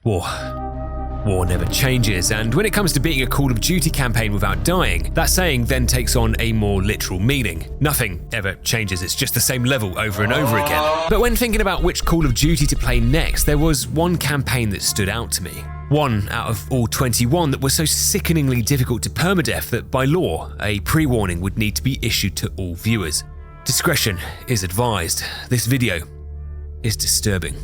War never changes, and when it comes to beating a Call of Duty campaign without dying, that saying then takes on a more literal meaning. Nothing ever changes, it's just the same level over and over again. But when thinking about which Call of Duty to play next, there was one campaign that stood out to me. One out of all 21 that was so sickeningly difficult to permadeath that by law, a pre-warning would need to be issued to all viewers. Discretion is advised. This video is disturbing.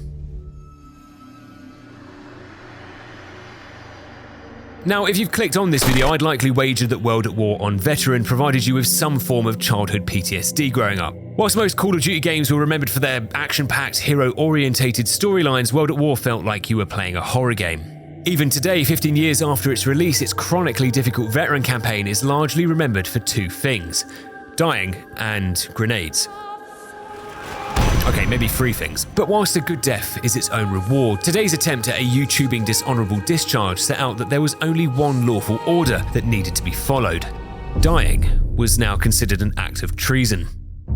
Now, if you've clicked on this video, I'd likely wager that World at War on Veteran provided you with some form of childhood PTSD growing up. Whilst most Call of Duty games were remembered for their action-packed, hero-orientated storylines, World at War felt like you were playing a horror game. Even today, 15 years after its release, its chronically difficult Veteran campaign is largely remembered for two things: dying and grenades. Okay, maybe three things. But whilst a good death is its own reward, today's attempt at a YouTubing dishonourable discharge set out that there was only one lawful order that needed to be followed. Dying was now considered an act of treason.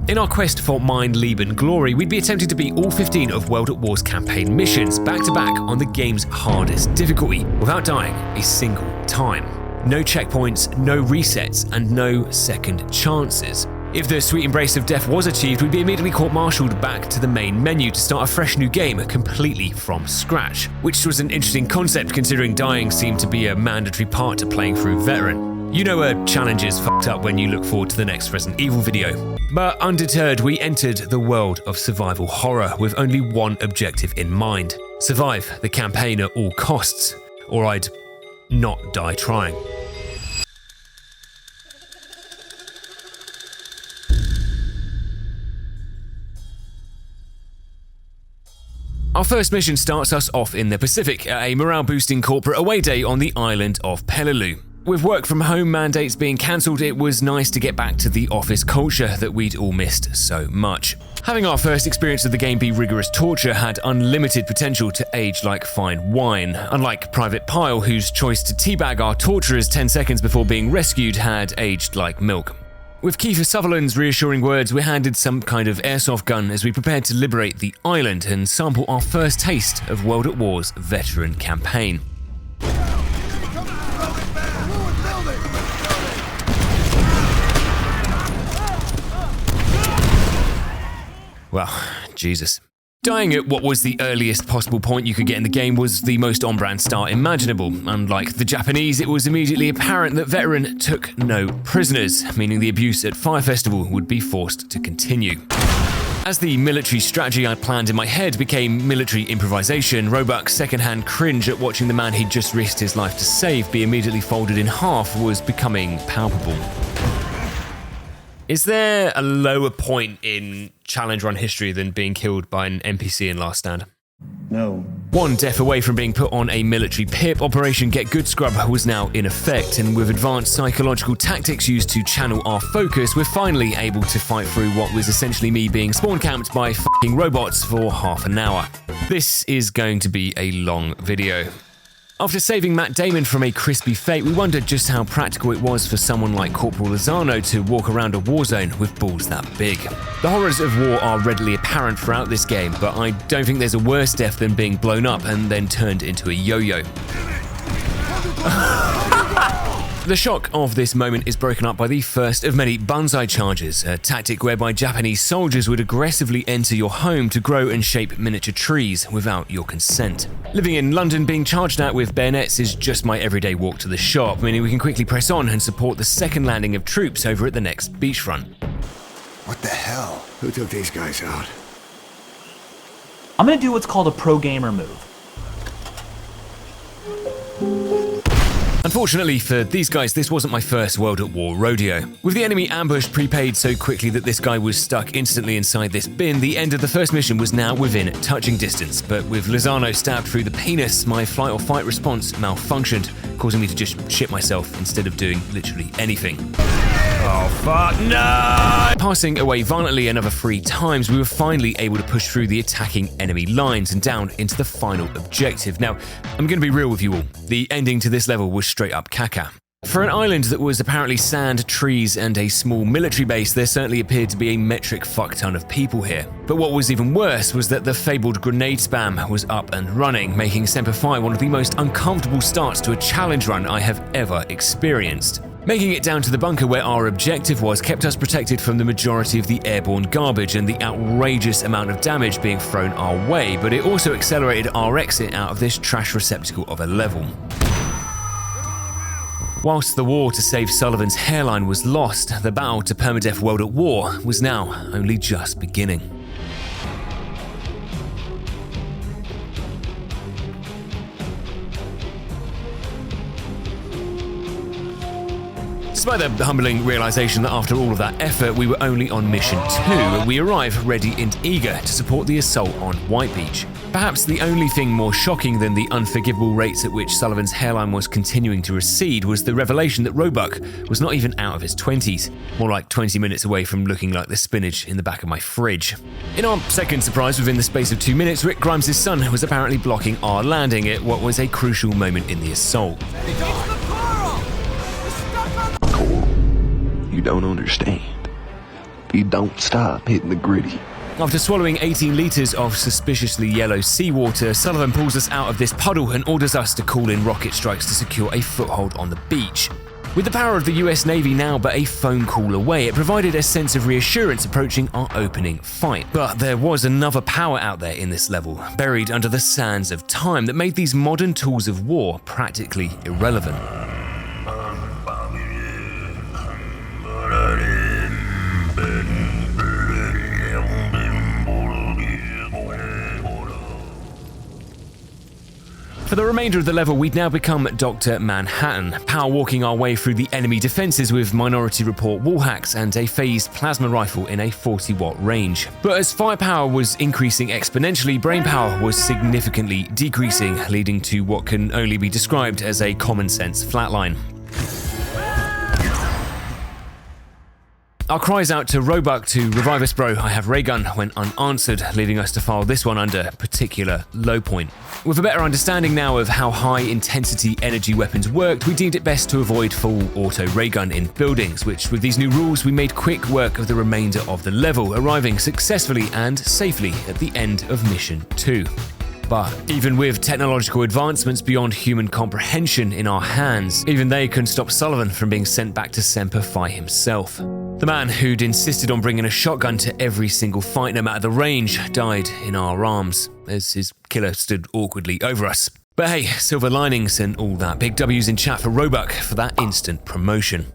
In our quest for Mind, Liebe and Glory, we'd be attempting to beat all 15 of World at War's campaign missions back to back on the game's hardest difficulty, without dying a single time. No checkpoints, no resets, and no second chances. If the sweet embrace of death was achieved, we'd be immediately court-martialed back to the main menu to start a fresh new game completely from scratch, which was an interesting concept considering dying seemed to be a mandatory part to playing through Veteran. You know a challenge is fucked up when you look forward to the next Resident Evil video. But undeterred, we entered the world of survival horror with only one objective in mind: survive the campaign at all costs, or I'd not die trying. Our first mission starts us off in the Pacific at a morale-boosting corporate away day on the island of Peleliu. With work from home mandates being cancelled, it was nice to get back to the office culture that we'd all missed so much. Having our first experience of the game be rigorous torture had unlimited potential to age like fine wine, unlike Private Pile, whose choice to teabag our torturers 10 seconds before being rescued had aged like milk. With Kiefer Sutherland's reassuring words, we're handed some kind of airsoft gun as we prepared to liberate the island and sample our first taste of World at War's Veteran campaign. Well, Jesus. Dying at what was the earliest possible point you could get in the game was the most on-brand start imaginable. Unlike the Japanese, it was immediately apparent that Veteran took no prisoners, meaning the abuse at Fire Festival would be forced to continue. As the military strategy I'd planned in my head became military improvisation, Roebuck's second-hand cringe at watching the man he'd just risked his life to save be immediately folded in half was becoming palpable. Is there a lower point in challenge run history than being killed by an NPC in Last Stand? No. One death away from being put on a military pip, Operation Get Good Scrub was now in effect, and with advanced psychological tactics used to channel our focus, we're finally able to fight through what was essentially me being spawn camped by f***ing robots for half an hour. This is going to be a long video. After saving Matt Damon from a crispy fate, we wondered just how practical it was for someone like Corporal Lozano to walk around a war zone with balls that big. The horrors of war are readily apparent throughout this game, but I don't think there's a worse death than being blown up and then turned into a yo-yo. The shock of this moment is broken up by the first of many banzai charges, a tactic whereby Japanese soldiers would aggressively enter your home to grow and shape miniature trees without your consent. Living in London, being charged at with bayonets is just my everyday walk to the shop, meaning we can quickly press on and support the second landing of troops over at the next beachfront. What the hell? Who took these guys out? I'm gonna do what's called a pro gamer move. Unfortunately for these guys, this wasn't my first World at War rodeo. With the enemy ambush prepaid so quickly that this guy was stuck instantly inside this bin, the end of the first mission was now within touching distance, but with Lozano stabbed through the penis, my flight or fight response malfunctioned, causing me to just shit myself instead of doing literally anything. Oh fuck, no! Passing away violently another 3 times, we were finally able to push through the attacking enemy lines and down into the final objective. Now, I'm going to be real with you all. The ending to this level was straight up caca. For an island that was apparently sand, trees, and a small military base, there certainly appeared to be a metric fuckton of people here. But what was even worse was that the fabled grenade spam was up and running, making Semper Fi one of the most uncomfortable starts to a challenge run I have ever experienced. Making it down to the bunker where our objective was kept us protected from the majority of the airborne garbage and the outrageous amount of damage being thrown our way, but it also accelerated our exit out of this trash receptacle of a level. Whilst the war to save Sullivan's hairline was lost, the battle to permadeath World at War was now only just beginning. Despite the humbling realization that after all of that effort, we were only on mission 2, we arrive ready and eager to support the assault on White Beach. Perhaps the only thing more shocking than the unforgivable rates at which Sullivan's hairline was continuing to recede was the revelation that Roebuck was not even out of his 20s, more like 20 minutes away from looking like the spinach in the back of my fridge. In our second surprise within the space of 2 minutes, Rick Grimes' son was apparently blocking our landing at what was a crucial moment in the assault. You don't understand. You don't stop hitting the gritty. After swallowing 18 litres of suspiciously yellow seawater, Sullivan pulls us out of this puddle and orders us to call in rocket strikes to secure a foothold on the beach. With the power of the US Navy now but a phone call away, it provided a sense of reassurance approaching our opening fight. But there was another power out there in this level, buried under the sands of time, that made these modern tools of war practically irrelevant. For the remainder of the level, we'd now become Dr. Manhattan, power walking our way through the enemy defenses with Minority Report wall hacks and a phased plasma rifle in a 40-watt range. But as firepower was increasing exponentially, brainpower was significantly decreasing, leading to what can only be described as a common-sense flatline. Our cries out to Roebuck to revive us bro, I have ray gun, went unanswered, leaving us to file this one under particular low point. With a better understanding now of how high intensity energy weapons worked, we deemed it best to avoid full auto ray gun in buildings, which with these new rules we made quick work of the remainder of the level, arriving successfully and safely at the end of mission 2. But even with technological advancements beyond human comprehension in our hands, even they couldn't stop Sullivan from being sent back to Semper Fi himself. The man who'd insisted on bringing a shotgun to every single fight no matter the range died in our arms as his killer stood awkwardly over us. But hey, silver linings and all that. Big W's in chat for Roebuck for that instant promotion.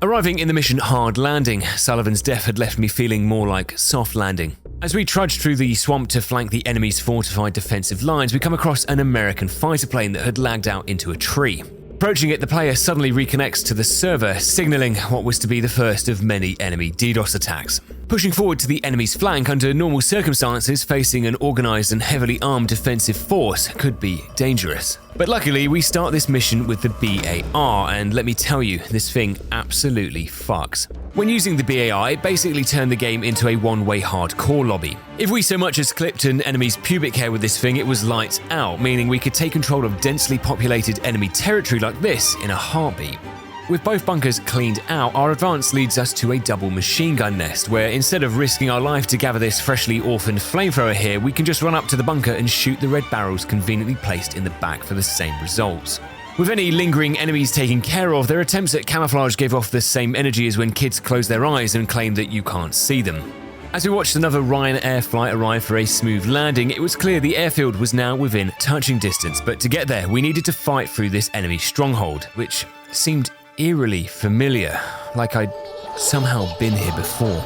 Arriving in the mission hard landing, Sullivan's death had left me feeling more like soft landing. As we trudged through the swamp to flank the enemy's fortified defensive lines, we come across an American fighter plane that had lagged out into a tree. Approaching it, the player suddenly reconnects to the server, signaling what was to be the first of many enemy DDoS attacks. Pushing forward to the enemy's flank under normal circumstances, facing an organized and heavily armed defensive force could be dangerous. But luckily, we start this mission with the BAR, and let me tell you, this thing absolutely fucks. When using the BAR, it basically turned the game into a one-way hardcore lobby. If we so much as clipped an enemy's pubic hair with this thing, it was lights out, meaning we could take control of densely populated enemy territory like this in a heartbeat. With both bunkers cleaned out, our advance leads us to a double machine gun nest, where instead of risking our life to gather this freshly orphaned flamethrower here, we can just run up to the bunker and shoot the red barrels conveniently placed in the back for the same results. With any lingering enemies taken care of, their attempts at camouflage gave off the same energy as when kids close their eyes and claim that you can't see them. As we watched another Ryanair flight arrive for a smooth landing, it was clear the airfield was now within touching distance, but to get there, we needed to fight through this enemy stronghold, which seemed eerily familiar, like I'd somehow been here before.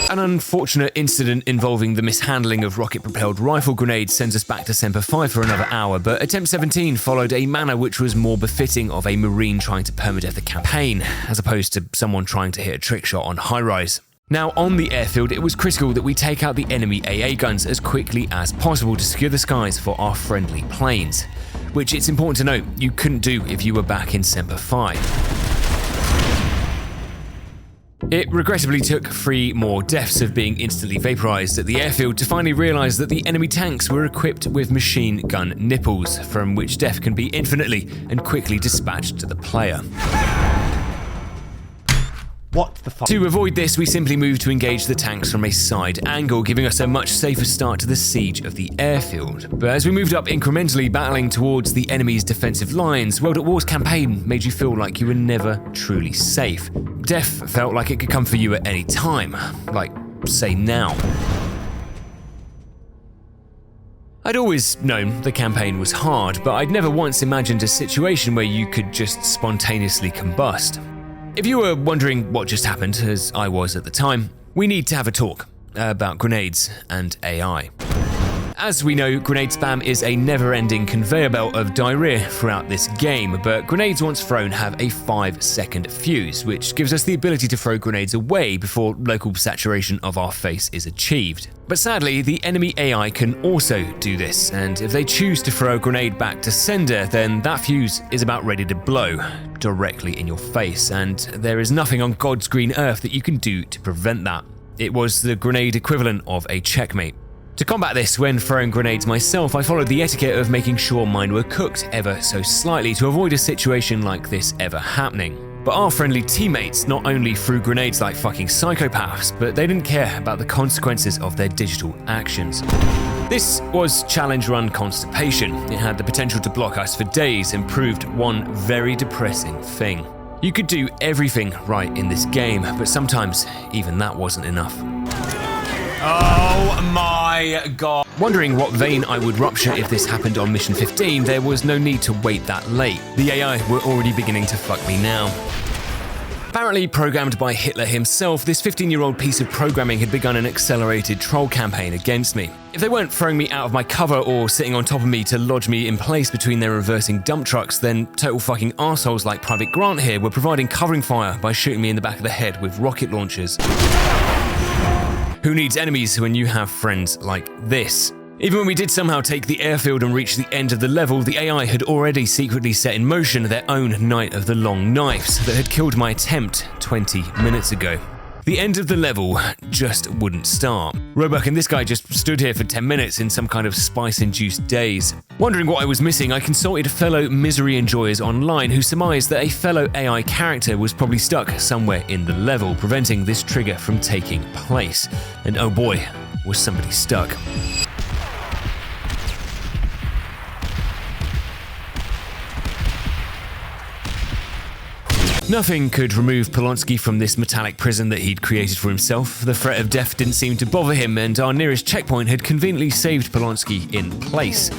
An unfortunate incident involving the mishandling of rocket-propelled rifle grenades sends us back to Semper Fi for another hour, but Attempt 17 followed a manner which was more befitting of a Marine trying to permadeath a campaign, as opposed to someone trying to hit a trick shot on high-rise. Now on the airfield, it was critical that we take out the enemy AA guns as quickly as possible to secure the skies for our friendly planes, which it's important to note you couldn't do if you were back in Semper Fi. It regrettably took 3 more deaths of being instantly vaporized at the airfield to finally realize that the enemy tanks were equipped with machine gun nipples, from which death can be infinitely and quickly dispatched to the player. What the fuck? To avoid this, we simply moved to engage the tanks from a side angle, giving us a much safer start to the siege of the airfield. But as we moved up incrementally, battling towards the enemy's defensive lines, World at War's campaign made you feel like you were never truly safe. Death felt like it could come for you at any time, like, say now. I'd always known the campaign was hard, but I'd never once imagined a situation where you could just spontaneously combust. If you were wondering what just happened, as I was at the time, we need to have a talk about grenades and AI. As we know, grenade spam is a never-ending conveyor belt of diarrhea throughout this game, but grenades once thrown have a 5-second fuse, which gives us the ability to throw grenades away before local saturation of our face is achieved. But sadly, the enemy AI can also do this, and if they choose to throw a grenade back to sender, then that fuse is about ready to blow directly in your face, and there is nothing on God's green earth that you can do to prevent that. It was the grenade equivalent of a checkmate. To combat this, when throwing grenades myself, I followed the etiquette of making sure mine were cooked ever so slightly to avoid a situation like this ever happening. But our friendly teammates not only threw grenades like fucking psychopaths, but they didn't care about the consequences of their digital actions. This was challenge run constipation. It had the potential to block us for days and proved one very depressing thing. You could do everything right in this game, but sometimes even that wasn't enough. Oh my god. Wondering what vein I would rupture if this happened on Mission 15, there was no need to wait that late. The AI were already beginning to fuck me now. Apparently programmed by Hitler himself, this 15-year-old piece of programming had begun an accelerated troll campaign against me. If they weren't throwing me out of my cover or sitting on top of me to lodge me in place between their reversing dump trucks, then total fucking arseholes like Private Grant here were providing covering fire by shooting me in the back of the head with rocket launchers. Who needs enemies when you have friends like this? Even when we did somehow take the airfield and reach the end of the level, the AI had already secretly set in motion their own Night of the Long Knives that had killed my attempt 20 minutes ago. The end of the level just wouldn't start. Roebuck and this guy just stood here for 10 minutes in some kind of spice-induced daze. Wondering what I was missing, I consulted fellow misery enjoyers online who surmised that a fellow AI character was probably stuck somewhere in the level, preventing this trigger from taking place. And oh boy, was somebody stuck. Nothing could remove Polonsky from this metallic prison that he'd created for himself. The threat of death didn't seem to bother him, and our nearest checkpoint had conveniently saved Polonsky in place.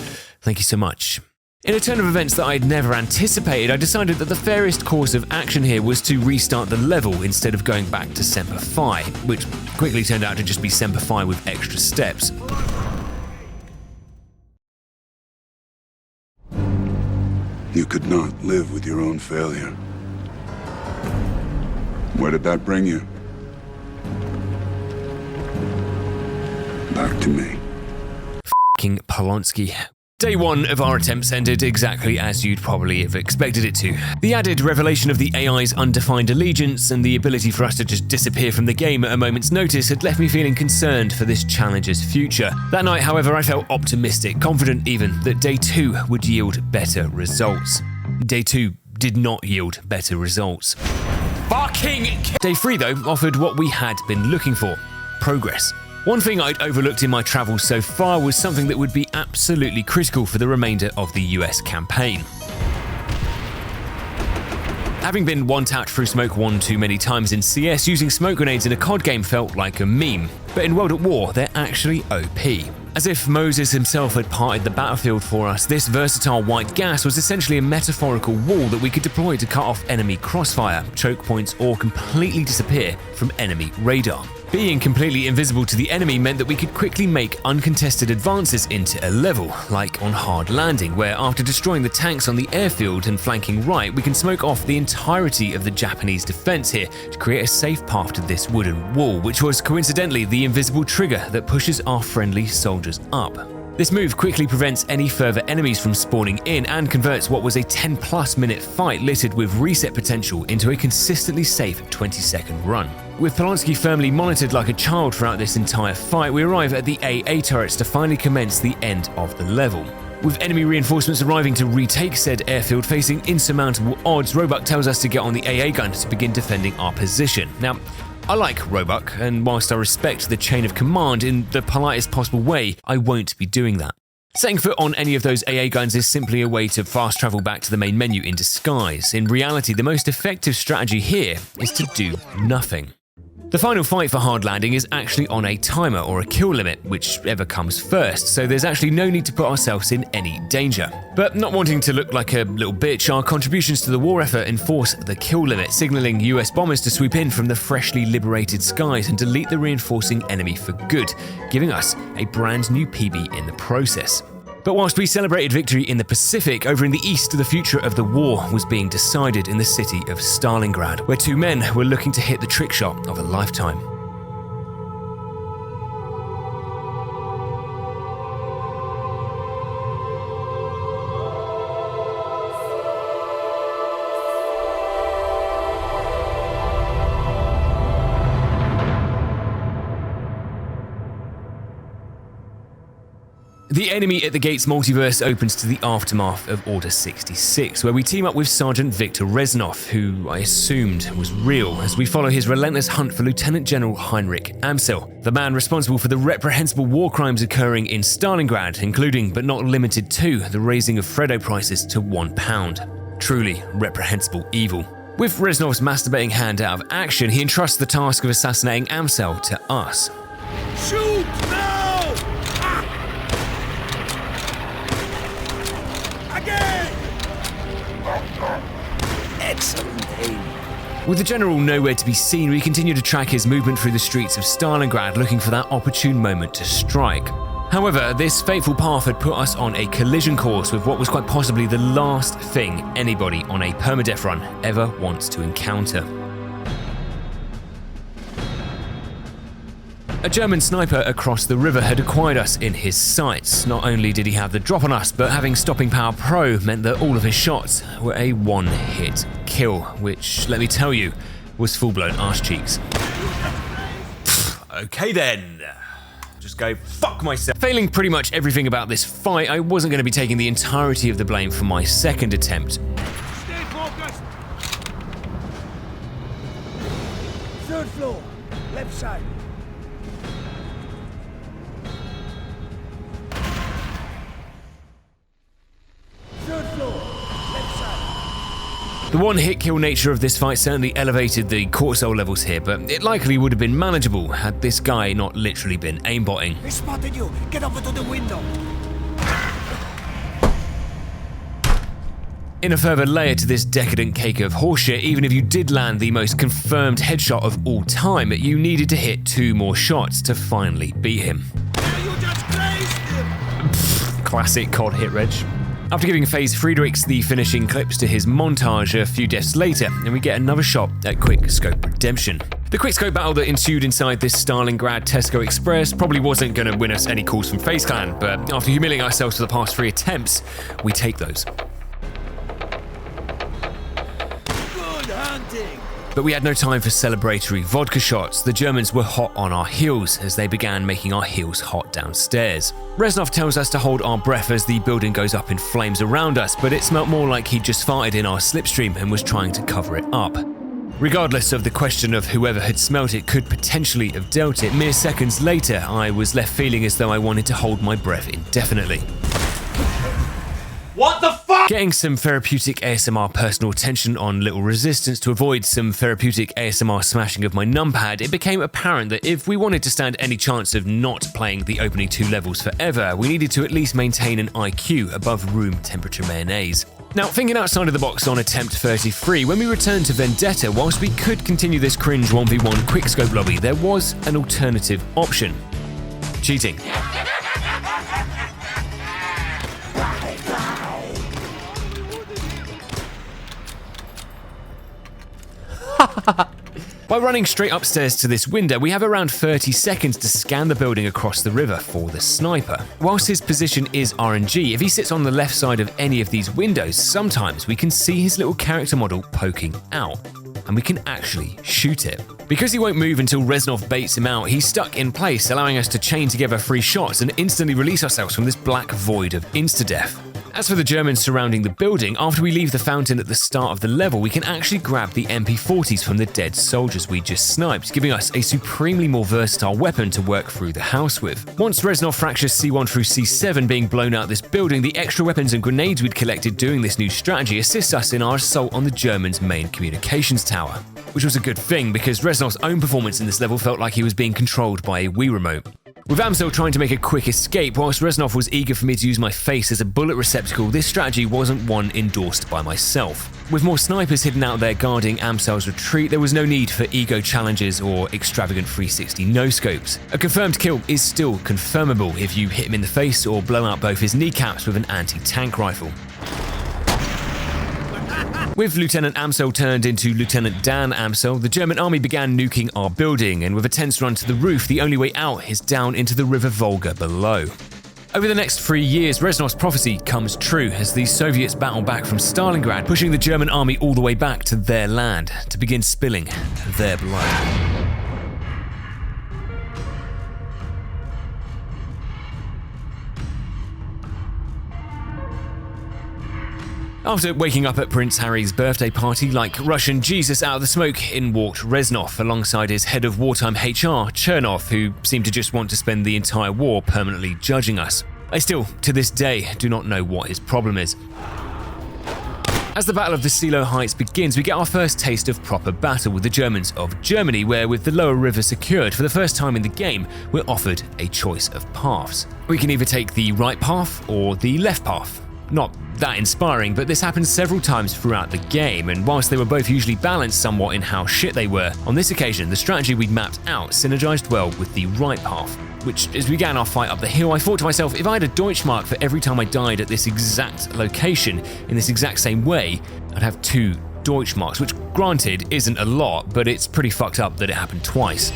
Thank you so much. In a turn of events that I'd never anticipated, I decided that the fairest course of action here was to restart the level instead of going back to Semper Fi, which quickly turned out to just be Semper Fi with extra steps. You could not live with your own failure. Where did that bring you? Back to me. F***ing Polonsky. Day 1 of our attempts ended exactly as you'd probably have expected it to. The added revelation of the AI's undefined allegiance and the ability for us to just disappear from the game at a moment's notice had left me feeling concerned for this challenge's future. That night, however, I felt optimistic, confident even that Day 2 would yield better results. Day 2 did not yield better results. Day 3, though, offered what we had been looking for: progress. One thing I'd overlooked in my travels so far was something that would be absolutely critical for the remainder of the US campaign. Having been one-tapped through smoke one too many times in CS, using smoke grenades in a COD game felt like a meme, but in World at War, they're actually OP. As if Moses himself had parted the battlefield for us, this versatile white gas was essentially a metaphorical wall that we could deploy to cut off enemy crossfire, choke points, or completely disappear from enemy radar. Being completely invisible to the enemy meant that we could quickly make uncontested advances into a level, like on Hard Landing, where after destroying the tanks on the airfield and flanking right, we can smoke off the entirety of the Japanese defense here to create a safe path to this wooden wall, which was coincidentally the invisible trigger that pushes our friendly soldiers up. This move quickly prevents any further enemies from spawning in and converts what was a 10+ minute fight littered with reset potential into a consistently safe 20-second run. With Polanski firmly monitored like a child throughout this entire fight, we arrive at the AA turrets to finally commence the end of the level. With enemy reinforcements arriving to retake said airfield facing insurmountable odds, Roebuck tells us to get on the AA gun to begin defending our position. Now, I like Roebuck, and whilst I respect the chain of command in the politest possible way, I won't be doing that. Setting foot on any of those AA guns is simply a way to fast travel back to the main menu in disguise. In reality, the most effective strategy here is to do nothing. The final fight for hard landing is actually on a timer or a kill limit, whichever comes first, so there's actually no need to put ourselves in any danger. But not wanting to look like a little bitch, our contributions to the war effort enforce the kill limit, signaling US bombers to swoop in from the freshly liberated skies and delete the reinforcing enemy for good, giving us a brand new PB in the process. But whilst we celebrated victory in the Pacific, over in the east, the future of the war was being decided in the city of Stalingrad, where two men were looking to hit the trick shot of a lifetime. The Enemy at the Gates multiverse opens to the aftermath of Order 66, where we team up with Sergeant Victor Reznov, who I assumed was real, as we follow his relentless hunt for Lieutenant General Heinrich Amsel, the man responsible for the reprehensible war crimes occurring in Stalingrad, including but not limited to the raising of Freddo prices to £1. Truly reprehensible evil. With Reznov's masturbating hand out of action, he entrusts the task of assassinating Amsel to us. Shoot now! Again! Excellent aim. With the general nowhere to be seen, we continue to track his movement through the streets of Stalingrad, looking for that opportune moment to strike. However, this fateful path had put us on a collision course with what was quite possibly the last thing anybody on a permadeath run ever wants to encounter. A German sniper across the river had acquired us in his sights. Not only did he have the drop on us, but having Stopping Power Pro meant that all of his shots were a one-hit kill, which, let me tell you, was full-blown arse cheeks. Okay then. Just go fuck myself. Failing pretty much everything about this fight, I wasn't going to be taking the entirety of the blame for my second attempt. Stay focused. Third floor, left side. Third floor, left side. The one-hit kill nature of this fight certainly elevated the cortisol levels here, but it likely would have been manageable had this guy not literally been aimbotting. They spotted you. Get over to the window. In a further layer to this decadent cake of horseshit, even if you did land the most confirmed headshot of all time, you needed to hit 2 more shots to finally beat him. You just grazed him. Classic COD hit reg. After giving FaZe Friedrichs the finishing clips to his montage a few deaths later, and we get another shot at Quick Scope Redemption. The quick scope battle that ensued inside this Stalingrad Tesco Express probably wasn't going to win us any calls from FaZe Clan, but after humiliating ourselves for the past 3 attempts, we take those. Good hunting. But we had no time for celebratory vodka shots. The Germans were hot on our heels as they began making our heels hot downstairs. Reznov tells us to hold our breath as the building goes up in flames around us, but it smelt more like he'd just farted in our slipstream and was trying to cover it up. Regardless of the question of whoever had smelt it could potentially have dealt it, mere seconds later I was left feeling as though I wanted to hold my breath indefinitely. What the fuck? Getting some therapeutic ASMR personal attention on Little Resistance to avoid some therapeutic ASMR smashing of my numpad, it became apparent that if we wanted to stand any chance of not playing the opening 2 levels forever, we needed to at least maintain an IQ above room temperature mayonnaise. Now, thinking outside of the box on attempt 33, when we returned to Vendetta, whilst we could continue this cringe 1v1 quickscope lobby, there was an alternative option. Cheating. By running straight upstairs to this window, we have around 30 seconds to scan the building across the river for the sniper. Whilst his position is RNG, if he sits on the left side of any of these windows, sometimes we can see his little character model poking out, and we can actually shoot it. Because he won't move until Reznov baits him out, he's stuck in place, allowing us to chain together 3 shots and instantly release ourselves from this black void of insta-death. As for the Germans surrounding the building, after we leave the fountain at the start of the level, we can actually grab the MP40s from the dead soldiers we just sniped, giving us a supremely more versatile weapon to work through the house with. Once Reznov fractures C1 through C7 being blown out this building, the extra weapons and grenades we'd collected doing this new strategy assist us in our assault on the Germans' main communications tower. Which was a good thing, because Reznov's own performance in this level felt like he was being controlled by a Wii remote. With Amsel trying to make a quick escape, whilst Reznov was eager for me to use my face as a bullet receptacle, this strategy wasn't one endorsed by myself. With more snipers hidden out there guarding Amsel's retreat, there was no need for ego challenges or extravagant 360 no-scopes. A confirmed kill is still confirmable if you hit him in the face or blow out both his kneecaps with an anti-tank rifle. With Lieutenant Amsel turned into Lieutenant Dan Amsel, the German army began nuking our building, and with a tense run to the roof, the only way out is down into the river Volga below. Over the next 3 years, Reznov's prophecy comes true as the Soviets battle back from Stalingrad, pushing the German army all the way back to their land to begin spilling their blood. After waking up at Prince Harry's birthday party like Russian Jesus out of the smoke, in walked Reznov alongside his head of wartime HR, Chernov, who seemed to just want to spend the entire war permanently judging us. I still, to this day, do not know what his problem is. As the Battle of the Silo Heights begins, we get our first taste of proper battle with the Germans of Germany, where with the lower river secured, for the first time in the game, we're offered a choice of paths. We can either take the right path or the left path. Not that inspiring, but this happens several times throughout the game, and whilst they were both usually balanced somewhat in how shit they were, on this occasion the strategy we'd mapped out synergized well with the right path. Which, as we began our fight up the hill, I thought to myself, if I had a Deutschmark for every time I died at this exact location, in this exact same way, I'd have 2 Deutschmarks, which granted isn't a lot, but it's pretty fucked up that it happened twice.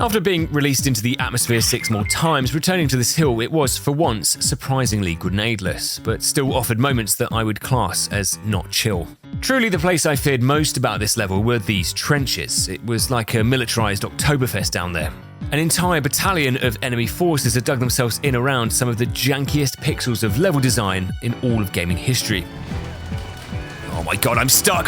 After being released into the atmosphere 6 more times, returning to this hill, it was, for once, surprisingly grenadeless, but still offered moments that I would class as not chill. Truly, the place I feared most about this level were these trenches. It was like a militarized Oktoberfest down there. An entire battalion of enemy forces had dug themselves in around some of the jankiest pixels of level design in all of gaming history. Oh my god, I'm stuck!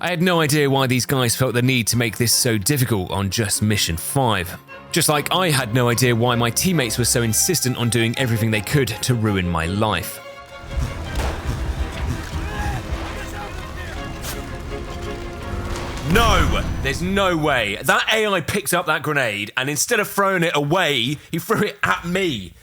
I had no idea why these guys felt the need to make this so difficult on just Mission 5. Just like I had no idea why my teammates were so insistent on doing everything they could to ruin my life. No! There's no way. That AI picked up that grenade and instead of throwing it away, he threw it at me.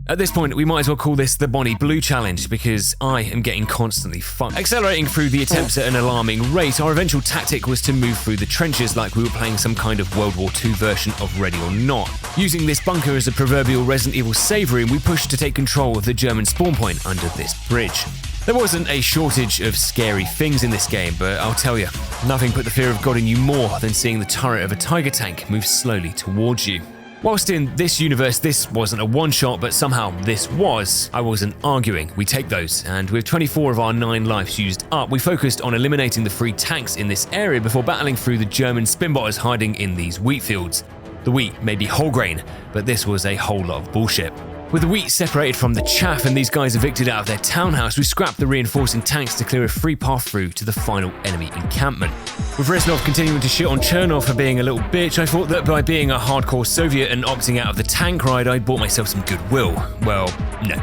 At this point, we might as well call this the Bonnie Blue Challenge, because I am getting constantly fucked. Accelerating through the attempts at an alarming rate, our eventual tactic was to move through the trenches like we were playing some kind of World War II version of Ready or Not. Using this bunker as a proverbial Resident Evil save room, we pushed to take control of the German spawn point under this bridge. There wasn't a shortage of scary things in this game, but I'll tell you, nothing put the fear of God in you more than seeing the turret of a Tiger tank move slowly towards you. Whilst in this universe this wasn't a one-shot, but somehow this was, I wasn't arguing. We take those, and with 24 of our 9 lives used up, we focused on eliminating the 3 tanks in this area before battling through the German spinbotters hiding in these wheat fields. The wheat may be whole grain, but this was a whole lot of bullshit. With the wheat separated from the chaff and these guys evicted out of their townhouse, we scrapped the reinforcing tanks to clear a free path through to the final enemy encampment. With Reznov continuing to shit on Chernov for being a little bitch, I thought that by being a hardcore Soviet and opting out of the tank ride, I'd bought myself some goodwill. Well, no.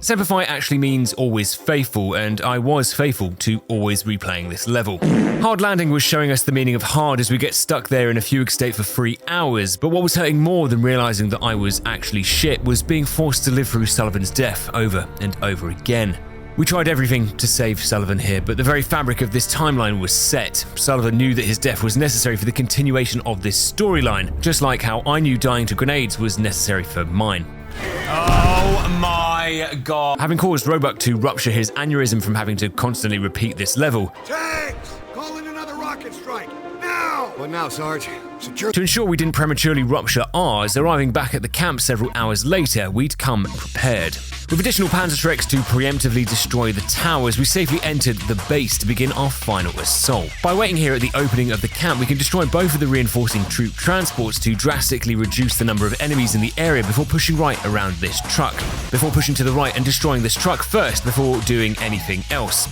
Semper actually means always faithful, and I was faithful to always replaying this level. Hard landing was showing us the meaning of hard as we get stuck there in a fugue state for 3 hours, but what was hurting more than realizing that I was actually shit was being forced to live through Sullivan's death over and over again. We tried everything to save Sullivan here, but the very fabric of this timeline was set. Sullivan knew that his death was necessary for the continuation of this storyline, just like how I knew dying to grenades was necessary for mine. Oh my god. Having caused Roebuck to rupture his aneurysm from having to constantly repeat this level, Tanks! Call in another rocket strike! Now! What now, Sarge? Secure. to ensure we didn't prematurely rupture ours, arriving back at the camp several hours later, we'd come prepared. With additional Panzerschrecks to preemptively destroy the towers, we safely entered the base to begin our final assault. By waiting here at the opening of the camp, we can destroy both of the reinforcing troop transports to drastically reduce the number of enemies in the area before pushing right around this truck. Before pushing to the right and destroying this truck first before doing anything else.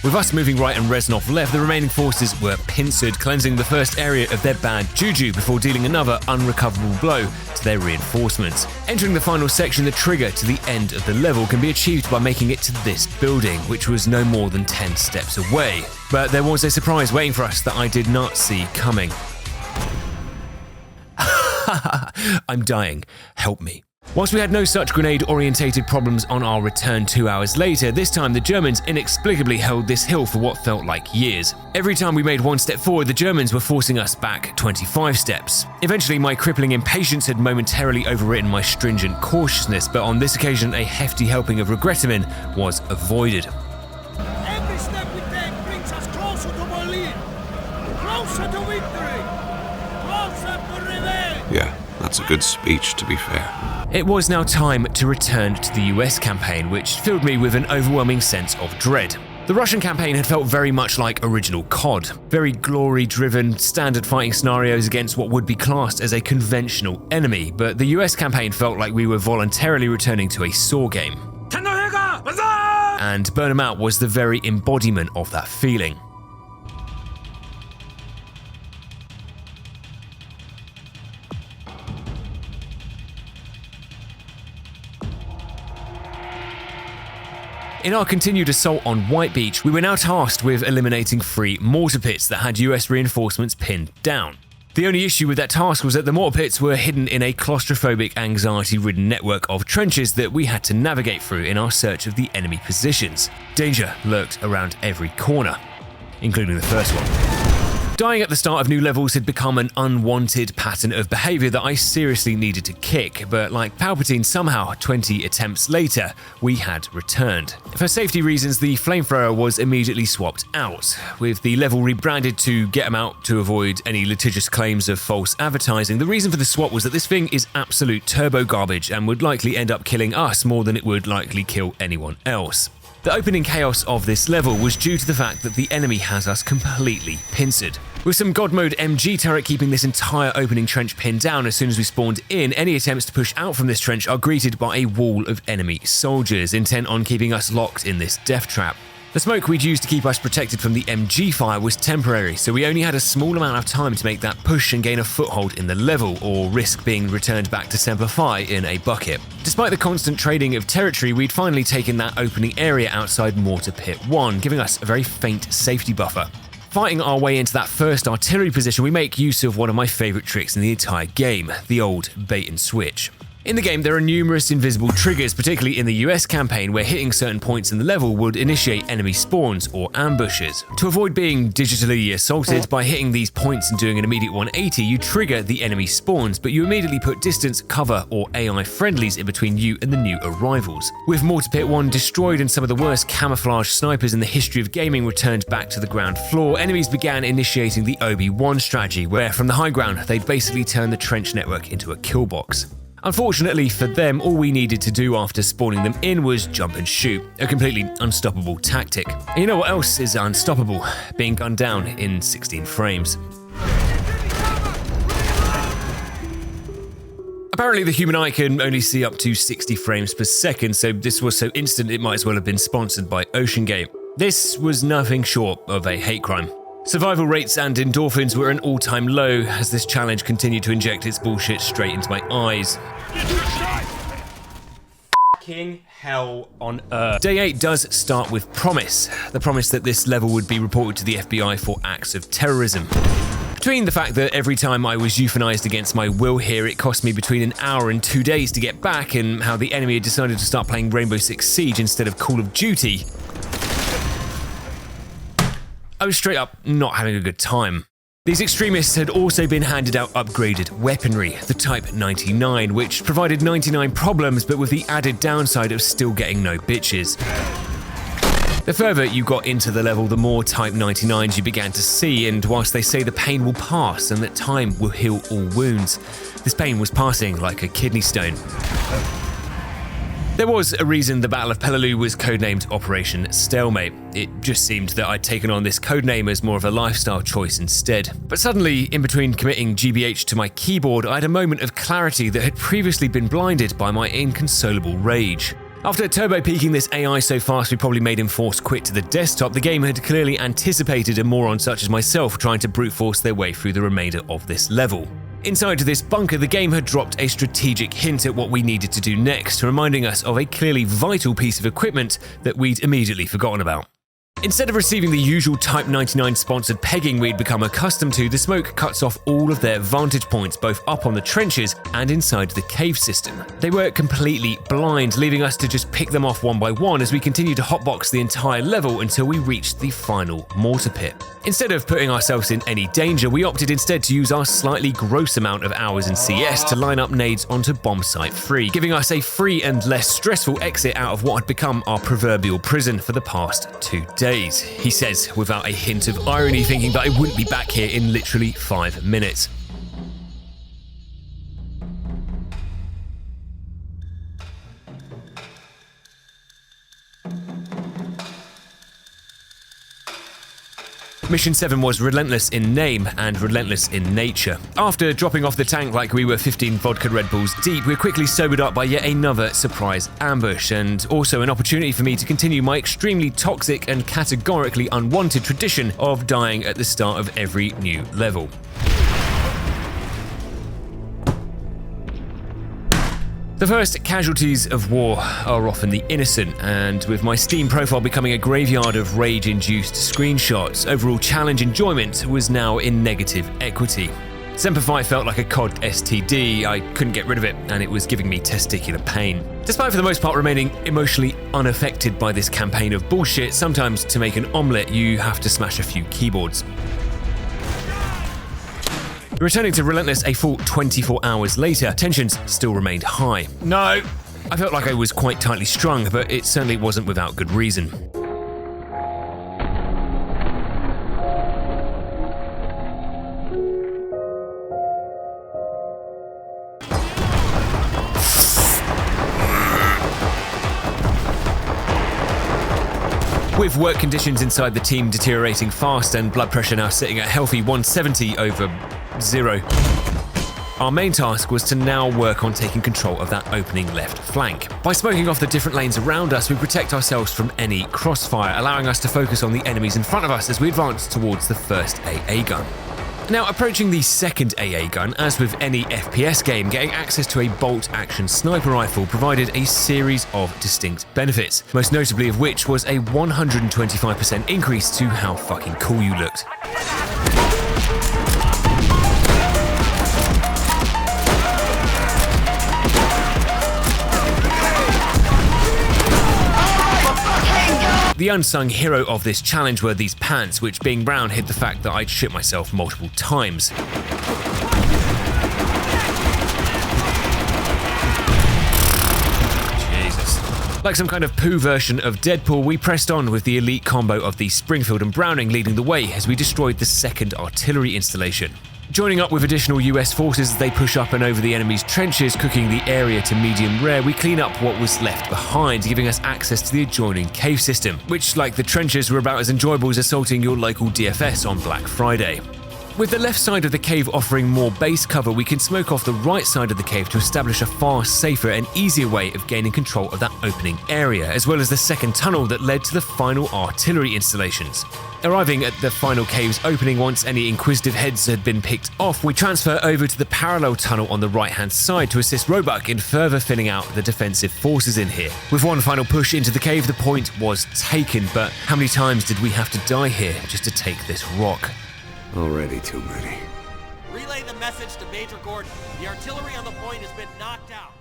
With us moving right and Reznov left, the remaining forces were pincered, cleansing the first area of their bad juju before dealing another unrecoverable blow to their reinforcements. Entering the final section, the trigger to the end of the level can be achieved by making it to this building, which was no more than 10 steps away. But there was a surprise waiting for us that I did not see coming. I'm dying. Help me. Whilst we had no such grenade-orientated problems on our return 2 hours later, this time the Germans inexplicably held this hill for what felt like years. Every time we made one step forward, the Germans were forcing us back 25 steps. Eventually, my crippling impatience had momentarily overwritten my stringent cautiousness, but on this occasion, a hefty helping of Regretamin was avoided. Every step we take brings us closer to Berlin, closer to victory, closer to revenge. Yeah, that's a good speech, to be fair. It was now time to return to the US campaign, which filled me with an overwhelming sense of dread. The Russian campaign had felt very much like original COD, very glory-driven, standard fighting scenarios against what would be classed as a conventional enemy, but the US campaign felt like we were voluntarily returning to a Saw game. And Burn 'em Out was the very embodiment of that feeling. In our continued assault on White Beach, we were now tasked with eliminating 3 mortar pits that had US reinforcements pinned down. The only issue with that task was that the mortar pits were hidden in a claustrophobic, anxiety-ridden network of trenches that we had to navigate through in our search of the enemy positions. Danger lurked around every corner, including the first one. Dying at the start of new levels had become an unwanted pattern of behaviour that I seriously needed to kick, but like Palpatine, somehow, 20 attempts later, we had returned. For safety reasons, the flamethrower was immediately swapped out, with the level rebranded to Get 'em Out to avoid any litigious claims of false advertising. The reason for the swap was that this thing is absolute turbo garbage and would likely end up killing us more than it would likely kill anyone else. The opening chaos of this level was due to the fact that the enemy has us completely pincered. With some God mode MG turret keeping this entire opening trench pinned down as soon as we spawned in, any attempts to push out from this trench are greeted by a wall of enemy soldiers, intent on keeping us locked in this death trap. The smoke we'd used to keep us protected from the MG fire was temporary, so we only had a small amount of time to make that push and gain a foothold in the level, or risk being returned back to Semper Fi in a bucket. Despite the constant trading of territory, we'd finally taken that opening area outside Mortar Pit 1, giving us a very faint safety buffer. Fighting our way into that first artillery position, we make use of one of my favourite tricks in the entire game, the old bait and switch. In the game, there are numerous invisible triggers, particularly in the US campaign, where hitting certain points in the level would initiate enemy spawns or ambushes. To avoid being digitally assaulted, by hitting these points and doing an immediate 180, you trigger the enemy spawns, but you immediately put distance, cover, or AI friendlies in between you and the new arrivals. With Mortar Pit 1 destroyed and some of the worst camouflage snipers in the history of gaming returned back to the ground floor, enemies began initiating the Obi-Wan strategy, where from the high ground, they'd basically turn the trench network into a kill box. Unfortunately for them, all we needed to do after spawning them in was jump and shoot, a completely unstoppable tactic. And you know what else is unstoppable? Being gunned down in 16 frames. Apparently the human eye can only see up to 60 frames per second, so this was so instant it might as well have been sponsored by OceanGate. This was nothing short of a hate crime. Survival rates and endorphins were an all-time low as this challenge continued to inject its bullshit straight into my eyes. Fucking hell on earth. Day 8 does start with promise. The promise that this level would be reported to the FBI for acts of terrorism. Between the fact that every time I was euthanized against my will here, it cost me between an hour and 2 days to get back, and how the enemy had decided to start playing Rainbow Six Siege instead of Call of Duty, was straight up not having a good time. These extremists had also been handed out upgraded weaponry, the Type 99, which provided 99 problems but with the added downside of still getting no bitches. The further you got into the level, the more Type 99s you began to see, and whilst they say the pain will pass and that time will heal all wounds, this pain was passing like a kidney stone. There was a reason the Battle of Peleliu was codenamed Operation Stalemate. It just seemed that I'd taken on this codename as more of a lifestyle choice instead. But suddenly, in between committing GBH to my keyboard, I had a moment of clarity that had previously been blinded by my inconsolable rage. After turbo peaking this AI so fast we probably made him force quit to the desktop, the game had clearly anticipated a moron such as myself trying to brute force their way through the remainder of this level. Inside this bunker, the game had dropped a strategic hint at what we needed to do next, reminding us of a clearly vital piece of equipment that we'd immediately forgotten about. Instead of receiving the usual Type 99 sponsored pegging we'd become accustomed to, the smoke cuts off all of their vantage points both up on the trenches and inside the cave system. They were completely blind, leaving us to just pick them off one by one as we continued to hotbox the entire level until we reached the final mortar pit. Instead of putting ourselves in any danger, we opted instead to use our slightly gross amount of hours in CS to line up nades onto Bomb Site 3, giving us a free and less stressful exit out of what had become our proverbial prison for the past 2 days, he says without a hint of irony, thinking that I wouldn't be back here in literally 5 minutes. Mission 7 was relentless in name and relentless in nature. After dropping off the tank like we were 15 vodka Red Bulls deep, we were quickly sobered up by yet another surprise ambush, and also an opportunity for me to continue my extremely toxic and categorically unwanted tradition of dying at the start of every new level. The first casualties of war are often the innocent, and with my Steam profile becoming a graveyard of rage-induced screenshots, overall challenge enjoyment was now in negative equity. Semper Fi felt like a COD STD, I couldn't get rid of it, and it was giving me testicular pain. Despite for the most part remaining emotionally unaffected by this campaign of bullshit, sometimes to make an omelette you have to smash a few keyboards. Returning to Relentless a full 24 hours later, tensions still remained high. No! I felt like I was quite tightly strung, but it certainly wasn't without good reason. With work conditions inside the team deteriorating fast and blood pressure now sitting at a healthy 170 over 0, our main task was to now work on taking control of that opening left flank. By smoking off the different lanes around us, we protect ourselves from any crossfire, allowing us to focus on the enemies in front of us as we advance towards the first AA gun. Now, approaching the second AA gun, as with any FPS game, getting access to a bolt-action sniper rifle provided a series of distinct benefits, most notably of which was a 125% increase to how fucking cool you looked. The unsung hero of this challenge were these pants, which being brown hid the fact that I'd shit myself multiple times. Jesus. Like some kind of poo version of Deadpool, we pressed on with the elite combo of the Springfield and Browning leading the way as we destroyed the second artillery installation. Joining up with additional US forces as they push up and over the enemy's trenches, cooking the area to medium rare, we clean up what was left behind, giving us access to the adjoining cave system, which, like the trenches, were about as enjoyable as assaulting your local DFS on Black Friday. With the left side of the cave offering more base cover, we can smoke off the right side of the cave to establish a far safer and easier way of gaining control of that opening area, as well as the second tunnel that led to the final artillery installations. Arriving at the final cave's opening once any inquisitive heads had been picked off, we transfer over to the parallel tunnel on the right-hand side to assist Roebuck in further filling out the defensive forces in here. With one final push into the cave, the point was taken, but how many times did we have to die here just to take this rock? Already too many. Relay the message to Major Gordon. The artillery on the point has been knocked out.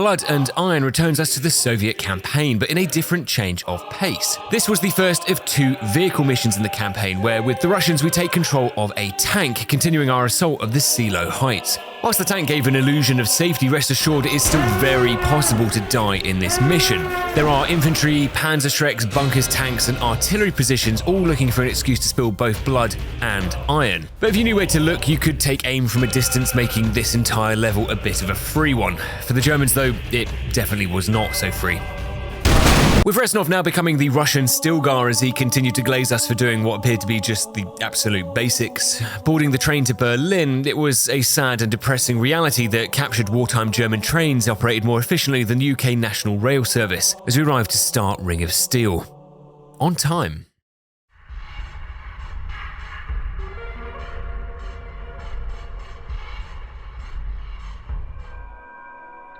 Blood and Iron returns us to the Soviet campaign, but in a different change of pace. This was the first of 2 vehicle missions in the campaign, where with the Russians we take control of a tank, continuing our assault of the Silo Heights. Whilst the tank gave an illusion of safety, rest assured it is still very possible to die in this mission. There are infantry, Panzerschrecks, bunkers, tanks and artillery positions all looking for an excuse to spill both blood and iron. But if you knew where to look, you could take aim from a distance, making this entire level a bit of a free one. For the Germans though, it definitely was not so free. With Reznov now becoming the Russian Stilgar as he continued to glaze us for doing what appeared to be just the absolute basics. Boarding the train to Berlin, it was a sad and depressing reality that captured wartime German trains operated more efficiently than UK National Rail Service as we arrived to start Ring of Steel. On time.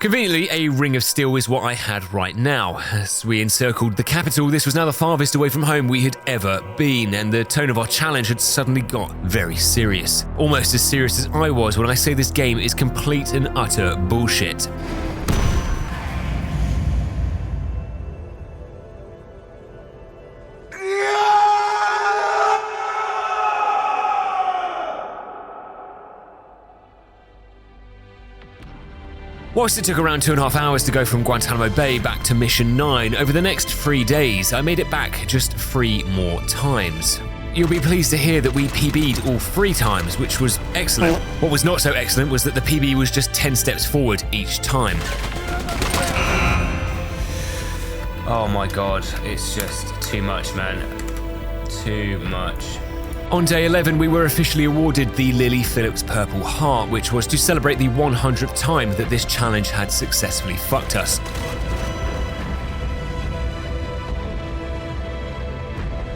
Conveniently, a ring of steel is what I had right now. As we encircled the capital, this was now the farthest away from home we had ever been, and the tone of our challenge had suddenly got very serious. Almost as serious as I was when I say this game is complete and utter bullshit. Whilst it took around 2.5 hours to go from Guantanamo Bay back to Mission 9, over the next 3 days I made it back just 3 more times. You'll be pleased to hear that we PB'd all 3 times, which was excellent. What was not so excellent was that the PB was just 10 steps forward each time. Oh my god, it's just too much, man. Too much. On day 11, we were officially awarded the Lily Phillips Purple Heart, which was to celebrate the 100th time that this challenge had successfully fucked us.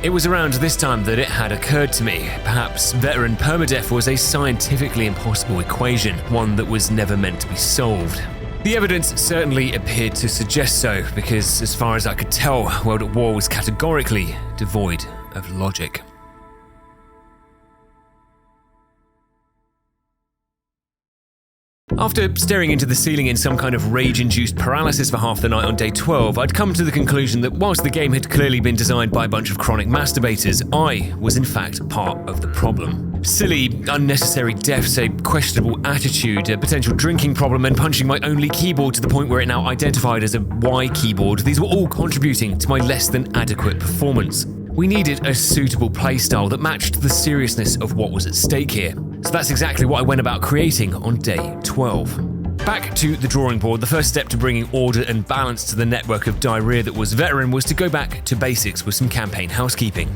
It was around this time that it had occurred to me. Perhaps veteran permadeath was a scientifically impossible equation, one that was never meant to be solved. The evidence certainly appeared to suggest so, because as far as I could tell, World at War was categorically devoid of logic. After staring into the ceiling in some kind of rage-induced paralysis for half the night on day 12, I'd come to the conclusion that whilst the game had clearly been designed by a bunch of chronic masturbators, I was in fact part of the problem. Silly, unnecessary deaths, a questionable attitude, a potential drinking problem, and punching my only keyboard to the point where it now identified as a Y keyboard, these were all contributing to my less than adequate performance. We needed a suitable playstyle that matched the seriousness of what was at stake here. So that's exactly what I went about creating on day 12. Back to the drawing board, the first step to bringing order and balance to the network of diarrhea that was Veteran was to go back to basics with some campaign housekeeping.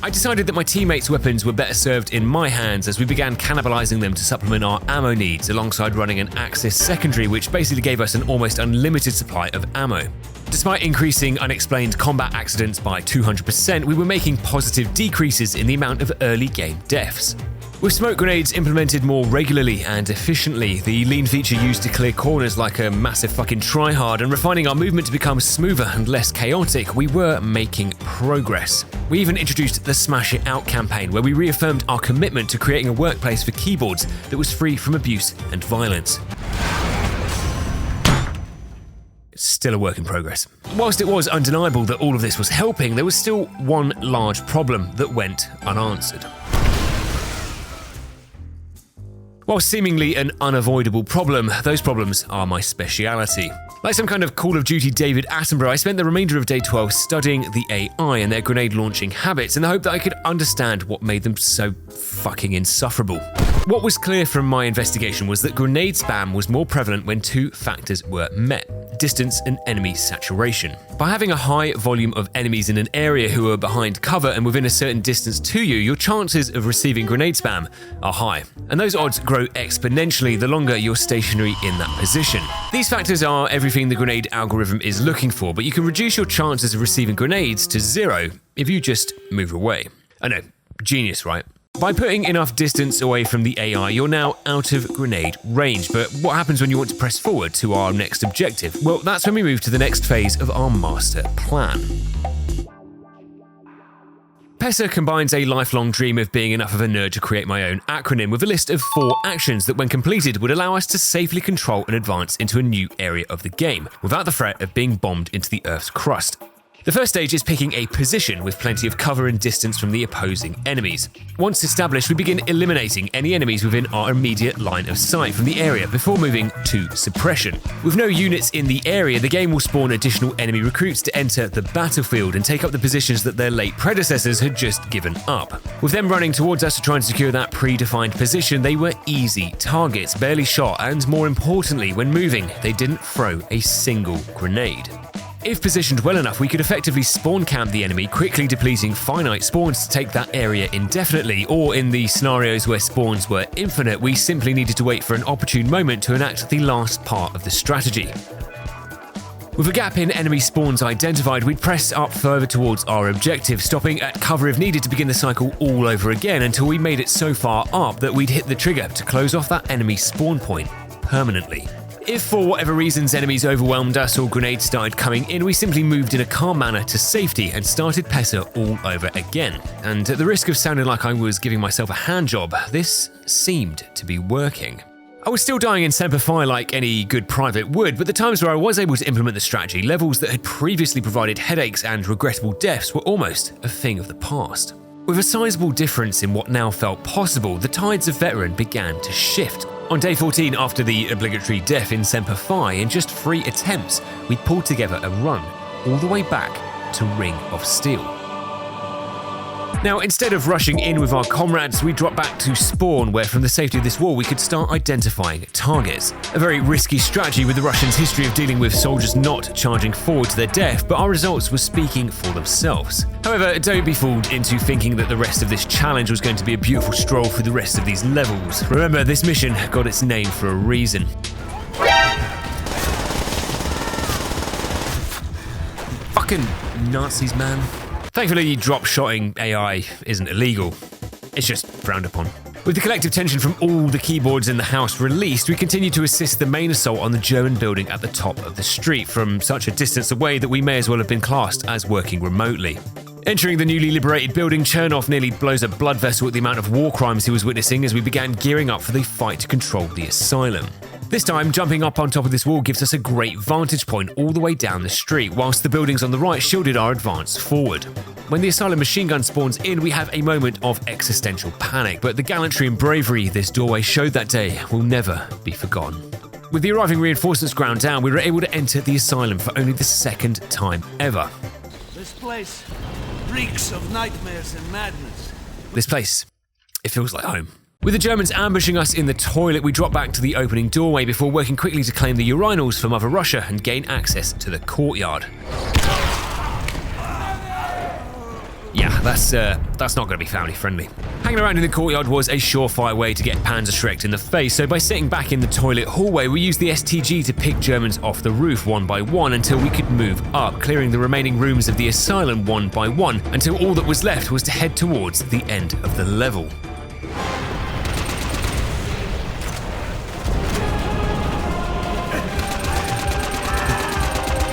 I decided that my teammates' weapons were better served in my hands as we began cannibalizing them to supplement our ammo needs alongside running an Axis secondary which basically gave us an almost unlimited supply of ammo. Despite increasing unexplained combat accidents by 200%, we were making positive decreases in the amount of early game deaths. With smoke grenades implemented more regularly and efficiently, the lean feature used to clear corners like a massive fucking tryhard, and refining our movement to become smoother and less chaotic, we were making progress. We even introduced the Smash It Out campaign, where we reaffirmed our commitment to creating a workplace for keyboards that was free from abuse and violence. It's still a work in progress. Whilst it was undeniable that all of this was helping, there was still one large problem that went unanswered. While seemingly an unavoidable problem, those problems are my speciality. Like some kind of Call of Duty David Attenborough, I spent the remainder of day 12 studying the AI and their grenade launching habits in the hope that I could understand what made them so fucking insufferable. What was clear from my investigation was that grenade spam was more prevalent when 2 factors were met: distance and enemy saturation. By having a high volume of enemies in an area who are behind cover and within a certain distance to you, your chances of receiving grenade spam are high. And those odds grow exponentially the longer you're stationary in that position. These factors are everything the grenade algorithm is looking for, but you can reduce your chances of receiving grenades to 0 if you just move away. I know, genius, right? By putting enough distance away from the AI, you're now out of grenade range. But what happens when you want to press forward to our next objective? Well, that's when we move to the next phase of our master plan. PESA combines a lifelong dream of being enough of a nerd to create my own acronym with a list of 4 actions that when completed would allow us to safely control and advance into a new area of the game, without the threat of being bombed into the Earth's crust. The first stage is picking a position with plenty of cover and distance from the opposing enemies. Once established, we begin eliminating any enemies within our immediate line of sight from the area before moving to suppression. With no units in the area, the game will spawn additional enemy recruits to enter the battlefield and take up the positions that their late predecessors had just given up. With them running towards us to try and secure that predefined position, they were easy targets, barely shot, and more importantly, when moving, they didn't throw a single grenade. If positioned well enough, we could effectively spawn camp the enemy, quickly depleting finite spawns to take that area indefinitely, or in the scenarios where spawns were infinite, we simply needed to wait for an opportune moment to enact the last part of the strategy. With a gap in enemy spawns identified, we'd press up further towards our objective, stopping at cover if needed to begin the cycle all over again until we made it so far up that we'd hit the trigger to close off that enemy spawn point permanently. If for whatever reasons enemies overwhelmed us or grenades started coming in, we simply moved in a calm manner to safety and started PESA all over again. And at the risk of sounding like I was giving myself a hand job, this seemed to be working. I was still dying in Semper Fi like any good private would, but the times where I was able to implement the strategy, levels that had previously provided headaches and regrettable deaths were almost a thing of the past. With a sizable difference in what now felt possible, the tides of Veteran began to shift. On day 14, after the obligatory death in Semper Fi, in just 3 attempts, we pulled together a run all the way back to Ring of Steel. Now, instead of rushing in with our comrades, we dropped back to spawn, where from the safety of this wall we could start identifying targets. A very risky strategy with the Russians' history of dealing with soldiers not charging forward to their death, but our results were speaking for themselves. However, don't be fooled into thinking that the rest of this challenge was going to be a beautiful stroll through the rest of these levels. Remember, this mission got its name for a reason. Fucking Nazis, man. Thankfully, drop-shotting AI isn't illegal. It's just frowned upon. With the collective tension from all the keyboards in the house released, we continued to assist the main assault on the German building at the top of the street from such a distance away that we may as well have been classed as working remotely. Entering the newly liberated building, Chernov nearly blows a blood vessel at the amount of war crimes he was witnessing as we began gearing up for the fight to control the asylum. This time, jumping up on top of this wall gives us a great vantage point all the way down the street, whilst the buildings on the right shielded our advance forward. When the asylum machine gun spawns in, we have a moment of existential panic, but the gallantry and bravery this doorway showed that day will never be forgotten. With the arriving reinforcements ground down, we were able to enter the asylum for only the 2nd time ever. This place reeks of nightmares and madness. This place, it feels like home. With the Germans ambushing us in the toilet, we dropped back to the opening doorway before working quickly to claim the urinals from Mother Russia and gain access to the courtyard. Yeah, that's not going to be family friendly. Hanging around in the courtyard was a surefire way to get Panzerschrecked in the face, so by sitting back in the toilet hallway, we used the STG to pick Germans off the roof one by one until we could move up, clearing the remaining rooms of the asylum one by one, until all that was left was to head towards the end of the level.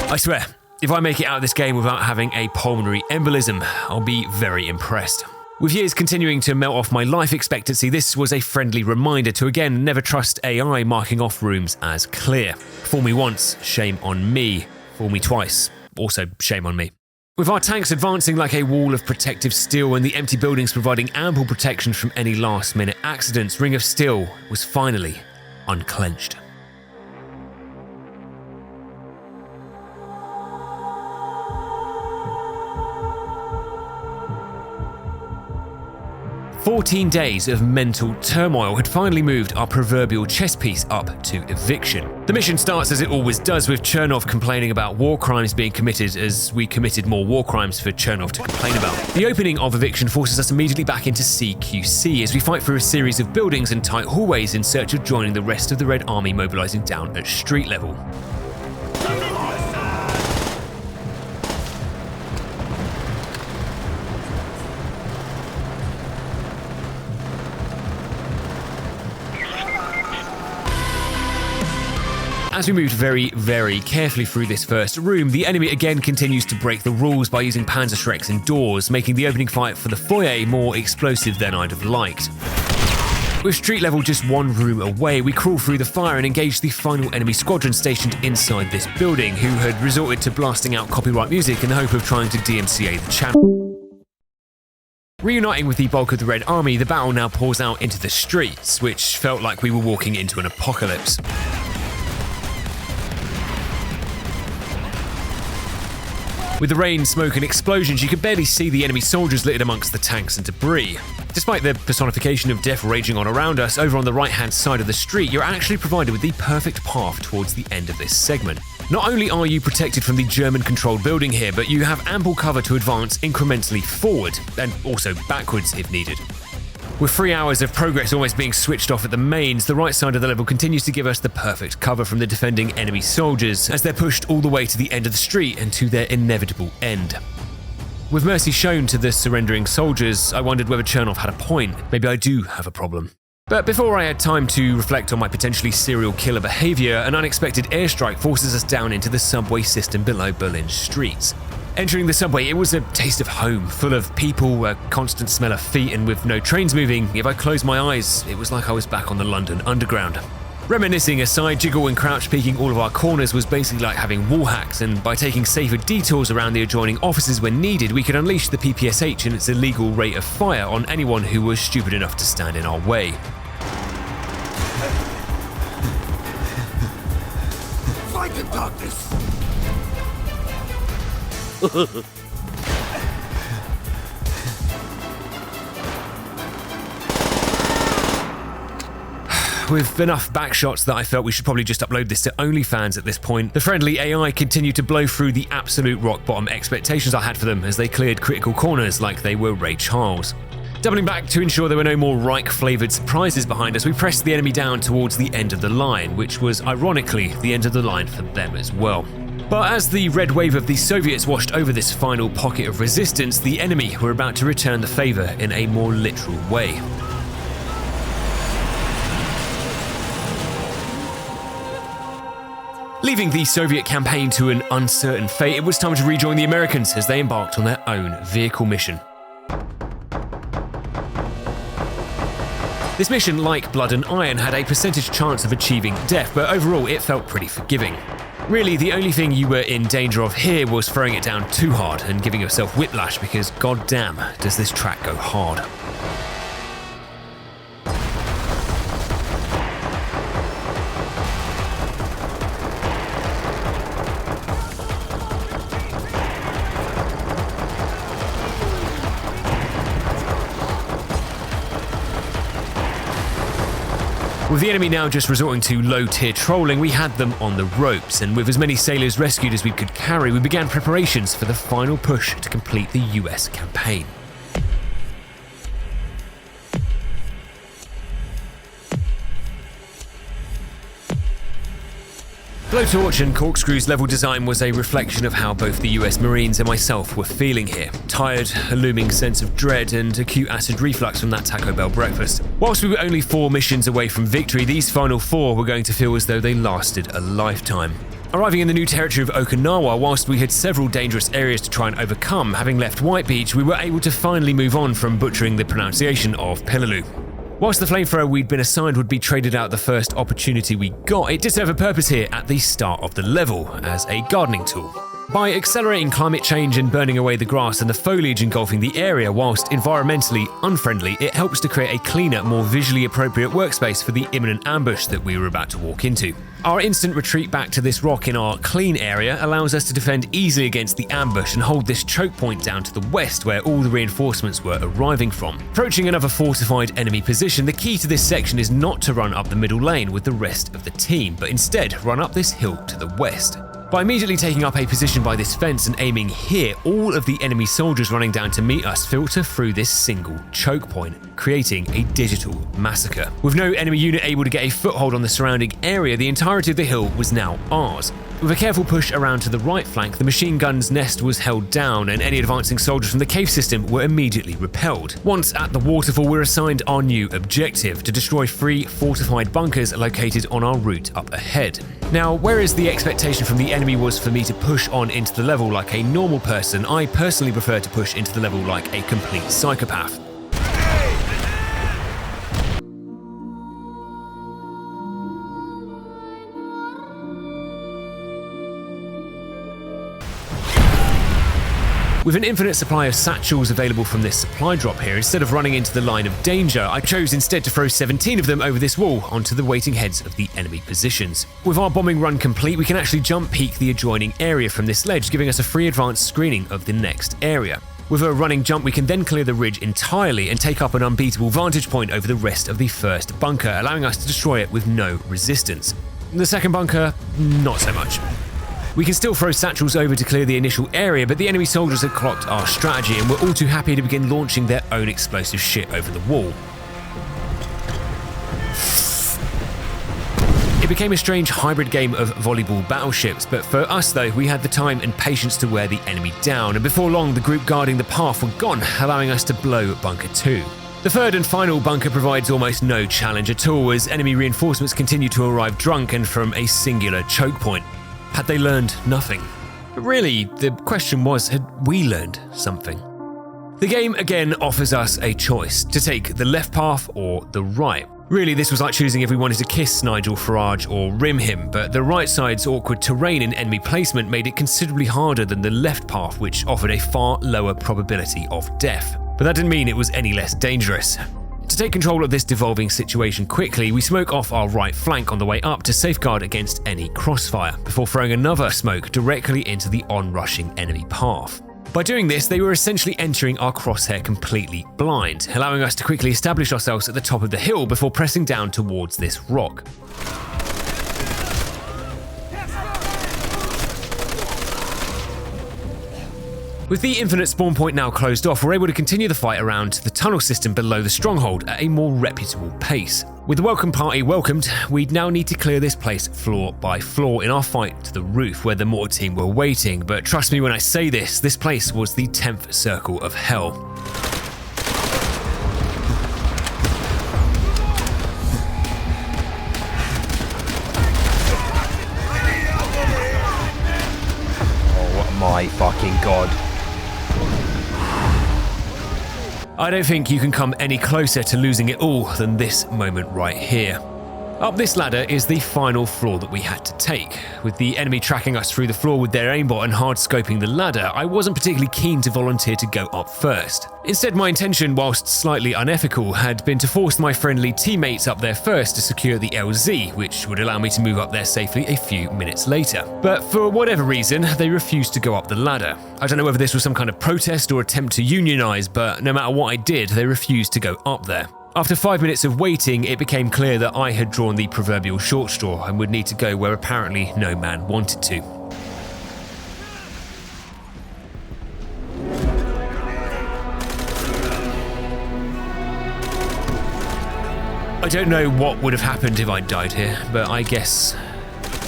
I swear, if I make it out of this game without having a pulmonary embolism, I'll be very impressed. With years continuing to melt off my life expectancy, this was a friendly reminder to again never trust AI marking off rooms as clear. Fool me once, shame on me. Fool me twice, also shame on me. With our tanks advancing like a wall of protective steel and the empty buildings providing ample protection from any last-minute accidents, Ring of Steel was finally unclenched. 14 days of mental turmoil had finally moved our proverbial chess piece up to eviction. The mission starts as it always does, with Chernov complaining about war crimes being committed as we committed more war crimes for Chernov to complain about. The opening of eviction forces us immediately back into CQC as we fight through a series of buildings and tight hallways in search of joining the rest of the Red Army mobilizing down at street level. As we moved very, very carefully through this first room, the enemy again continues to break the rules by using Panzerschrecks and doors, making the opening fight for the foyer more explosive than I'd have liked. With street level just one room away, we crawl through the fire and engage the final enemy squadron stationed inside this building, who had resorted to blasting out copyright music in the hope of trying to DMCA the channel. Reuniting with the bulk of the Red Army, the battle now pours out into the streets, which felt like we were walking into an apocalypse. With the rain, smoke and explosions, you could barely see the enemy soldiers littered amongst the tanks and debris. Despite the personification of death raging on around us, over on the right-hand side of the street, you're actually provided with the perfect path towards the end of this segment. Not only are you protected from the German-controlled building here, but you have ample cover to advance incrementally forward, and also backwards if needed. With 3 hours of progress almost being switched off at the mains, the right side of the level continues to give us the perfect cover from the defending enemy soldiers as they're pushed all the way to the end of the street and to their inevitable end. With mercy shown to the surrendering soldiers, I wondered whether Chernov had a point. Maybe I do have a problem. But before I had time to reflect on my potentially serial killer behavior, an unexpected airstrike forces us down into the subway system below Berlin's streets. Entering the subway, it was a taste of home, full of people, a constant smell of feet, and with no trains moving, if I closed my eyes, it was like I was back on the London Underground. Reminiscing aside, jiggle and crouch peeking all of our corners was basically like having wall hacks, and by taking safer detours around the adjoining offices when needed, we could unleash the PPSH and its illegal rate of fire on anyone who was stupid enough to stand in our way. Fight the darkness! With enough backshots that I felt we should probably just upload this to OnlyFans at this point, the friendly AI continued to blow through the absolute rock bottom expectations I had for them as they cleared critical corners like they were Ray Charles. Doubling back to ensure there were no more Reich-flavoured surprises behind us, we pressed the enemy down towards the end of the line, which was ironically the end of the line for them as well. But as the red wave of the Soviets washed over this final pocket of resistance, the enemy were about to return the favour in a more literal way. Leaving the Soviet campaign to an uncertain fate, it was time to rejoin the Americans as they embarked on their own vehicle mission. This mission, like Blood and Iron, had a percentage chance of achieving death, but overall it felt pretty forgiving. Really, the only thing you were in danger of here was throwing it down too hard and giving yourself whiplash, because goddamn does this track go hard. With the enemy now just resorting to low-tier trolling, we had them on the ropes, and with as many sailors rescued as we could carry, we began preparations for the final push to complete the US campaign. Blowtorch and Corkscrew's level design was a reflection of how both the US Marines and myself were feeling here. Tired, a looming sense of dread, and acute acid reflux from that Taco Bell breakfast. Whilst we were only 4 missions away from victory, these final 4 were going to feel as though they lasted a lifetime. Arriving in the new territory of Okinawa, whilst we had several dangerous areas to try and overcome, having left White Beach, we were able to finally move on from butchering the pronunciation of Pillaloo. Whilst the flamethrower we'd been assigned would be traded out the first opportunity we got, it did serve a purpose here at the start of the level, as a gardening tool. By accelerating climate change and burning away the grass and the foliage engulfing the area whilst environmentally unfriendly, it helps to create a cleaner, more visually appropriate workspace for the imminent ambush that we were about to walk into. Our instant retreat back to this rock in our clean area allows us to defend easily against the ambush and hold this choke point down to the west where all the reinforcements were arriving from. Approaching another fortified enemy position, the key to this section is not to run up the middle lane with the rest of the team, but instead run up this hill to the west. By immediately taking up a position by this fence and aiming here, all of the enemy soldiers running down to meet us filter through this single choke point, creating a digital massacre. With no enemy unit able to get a foothold on the surrounding area, the entirety of the hill was now ours. With a careful push around to the right flank, the machine gun's nest was held down and any advancing soldiers from the cave system were immediately repelled. Once at the waterfall, we were assigned our new objective, to destroy 3 fortified bunkers located on our route up ahead. Now, whereas the expectation from the enemy was for me to push on into the level like a normal person, I personally prefer to push into the level like a complete psychopath. With an infinite supply of satchels available from this supply drop here, instead of running into the line of danger, I chose instead to throw 17 of them over this wall onto the waiting heads of the enemy positions. With our bombing run complete, we can actually jump peek the adjoining area from this ledge, giving us a free advanced screening of the next area. With a running jump, we can then clear the ridge entirely and take up an unbeatable vantage point over the rest of the first bunker, allowing us to destroy it with no resistance. The second bunker, not so much. We can still throw satchels over to clear the initial area, but the enemy soldiers had clocked our strategy and were all too happy to begin launching their own explosive shit over the wall. It became a strange hybrid game of volleyball battleships, but for us though, we had the time and patience to wear the enemy down, and before long the group guarding the path were gone, allowing us to blow Bunker 2. The third and final bunker provides almost no challenge at all, as enemy reinforcements continue to arrive drunk and from a singular choke point. Had they learned nothing? But really, the question was, had we learned something? The game again offers us a choice, to take the left path or the right. Really, this was like choosing if we wanted to kiss Nigel Farage or rim him, but the right side's awkward terrain and enemy placement made it considerably harder than the left path, which offered a far lower probability of death. But that didn't mean it was any less dangerous. To take control of this devolving situation quickly, we smoke off our right flank on the way up to safeguard against any crossfire, before throwing another smoke directly into the onrushing enemy path. By doing this, they were essentially entering our crosshair completely blind, allowing us to quickly establish ourselves at the top of the hill before pressing down towards this rock. With the infinite spawn point now closed off, we're able to continue the fight around the tunnel system below the stronghold at a more reputable pace. With the welcome party welcomed, we'd now need to clear this place floor by floor in our fight to the roof where the mortar team were waiting, but trust me when I say this place was the 10th circle of hell. Oh my fucking god. I don't think you can come any closer to losing it all than this moment right here. Up this ladder is the final floor that we had to take. With the enemy tracking us through the floor with their aimbot and hard scoping the ladder, I wasn't particularly keen to volunteer to go up first. Instead, my intention, whilst slightly unethical, had been to force my friendly teammates up there first to secure the LZ, which would allow me to move up there safely a few minutes later. But for whatever reason, they refused to go up the ladder. I don't know whether this was some kind of protest or attempt to unionize, but no matter what I did, they refused to go up there. After 5 minutes of waiting, it became clear that I had drawn the proverbial short straw and would need to go where apparently no man wanted to. I don't know what would have happened if I died here, but I guess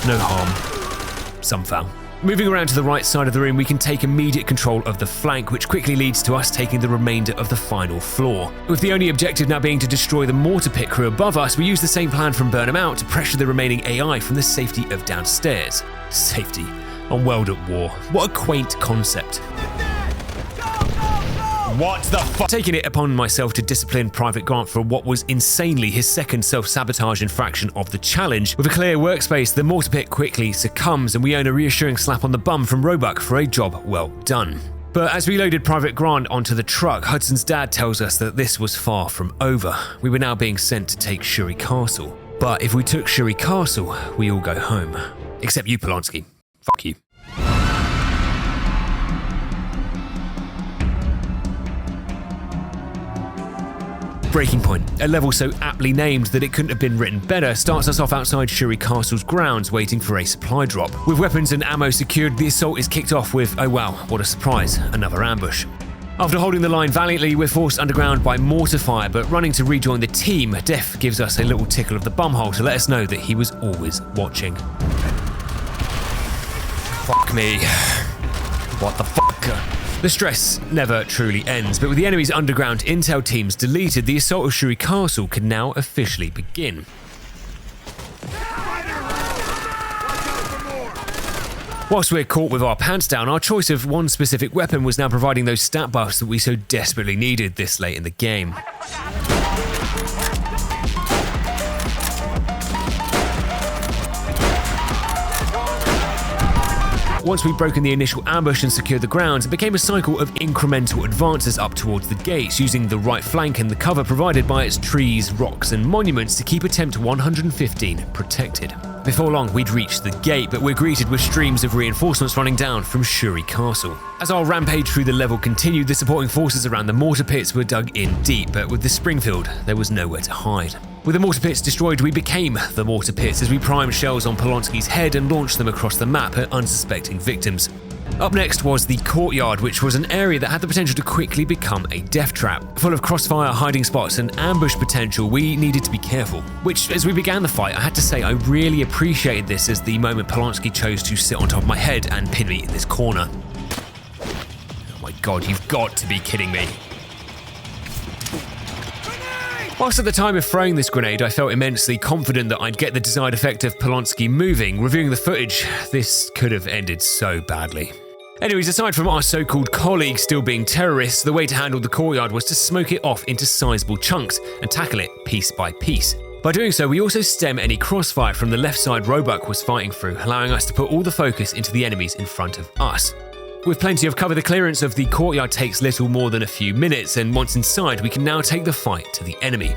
no harm, some foul. Moving around to the right side of the room, we can take immediate control of the flank, which quickly leads to us taking the remainder of the final floor. With the only objective now being to destroy the mortar pit crew above us, we use the same plan from Burn 'em Out to pressure the remaining AI from the safety of downstairs. Safety on World at War. What a quaint concept. What the fuck? Taking it upon myself to discipline Private Grant for what was insanely his second self-sabotage infraction of the challenge. With a clear workspace, the mortar pit quickly succumbs and we earn a reassuring slap on the bum from Roebuck for a job well done. But as we loaded Private Grant onto the truck, Hudson's dad tells us that this was far from over. We were now being sent to take Shuri Castle. But if we took Shuri Castle, we all go home. Except you, Polanski. Fuck you. Breaking Point, a level so aptly named that it couldn't have been written better, starts us off outside Shuri Castle's grounds waiting for a supply drop. With weapons and ammo secured, the assault is kicked off with, oh wow, what a surprise, another ambush. After holding the line valiantly, we're forced underground by mortar fire, but running to rejoin the team, Def gives us a little tickle of the bumhole to let us know that he was always watching. me. What the fuck? The stress never truly ends, but with the enemy's underground intel teams deleted, the assault of Shuri Castle could now officially begin. Whilst we're caught with our pants down, our choice of one specific weapon was now providing those stat buffs that we so desperately needed this late in the game. Once we'd broken the initial ambush and secured the grounds, it became a cycle of incremental advances up towards the gates, using the right flank and the cover provided by its trees, rocks and monuments to keep attempt 115 protected. Before long, we'd reached the gate, but we're greeted with streams of reinforcements running down from Shuri Castle. As our rampage through the level continued, the supporting forces around the mortar pits were dug in deep, but with the Springfield, there was nowhere to hide. With the mortar pits destroyed, we became the mortar pits as we primed shells on Polonsky's head and launched them across the map at unsuspecting victims. Up next was the courtyard, which was an area that had the potential to quickly become a death trap. Full of crossfire, hiding spots and ambush potential, we needed to be careful. Which, as we began the fight, I had to say I really appreciated this as the moment Polonsky chose to sit on top of my head and pin me in this corner. Oh my god, you've got to be kidding me. Whilst at the time of throwing this grenade, I felt immensely confident that I'd get the desired effect of Polonsky moving. Reviewing the footage, this could have ended so badly. Anyways, aside from our so-called colleagues still being terrorists, the way to handle the courtyard was to smoke it off into sizable chunks and tackle it piece by piece. By doing so, we also stem any crossfire from the left side Roebuck was fighting through, allowing us to put all the focus into the enemies in front of us. With plenty of cover, the clearance of the courtyard takes little more than a few minutes, and once inside, we can now take the fight to the enemy.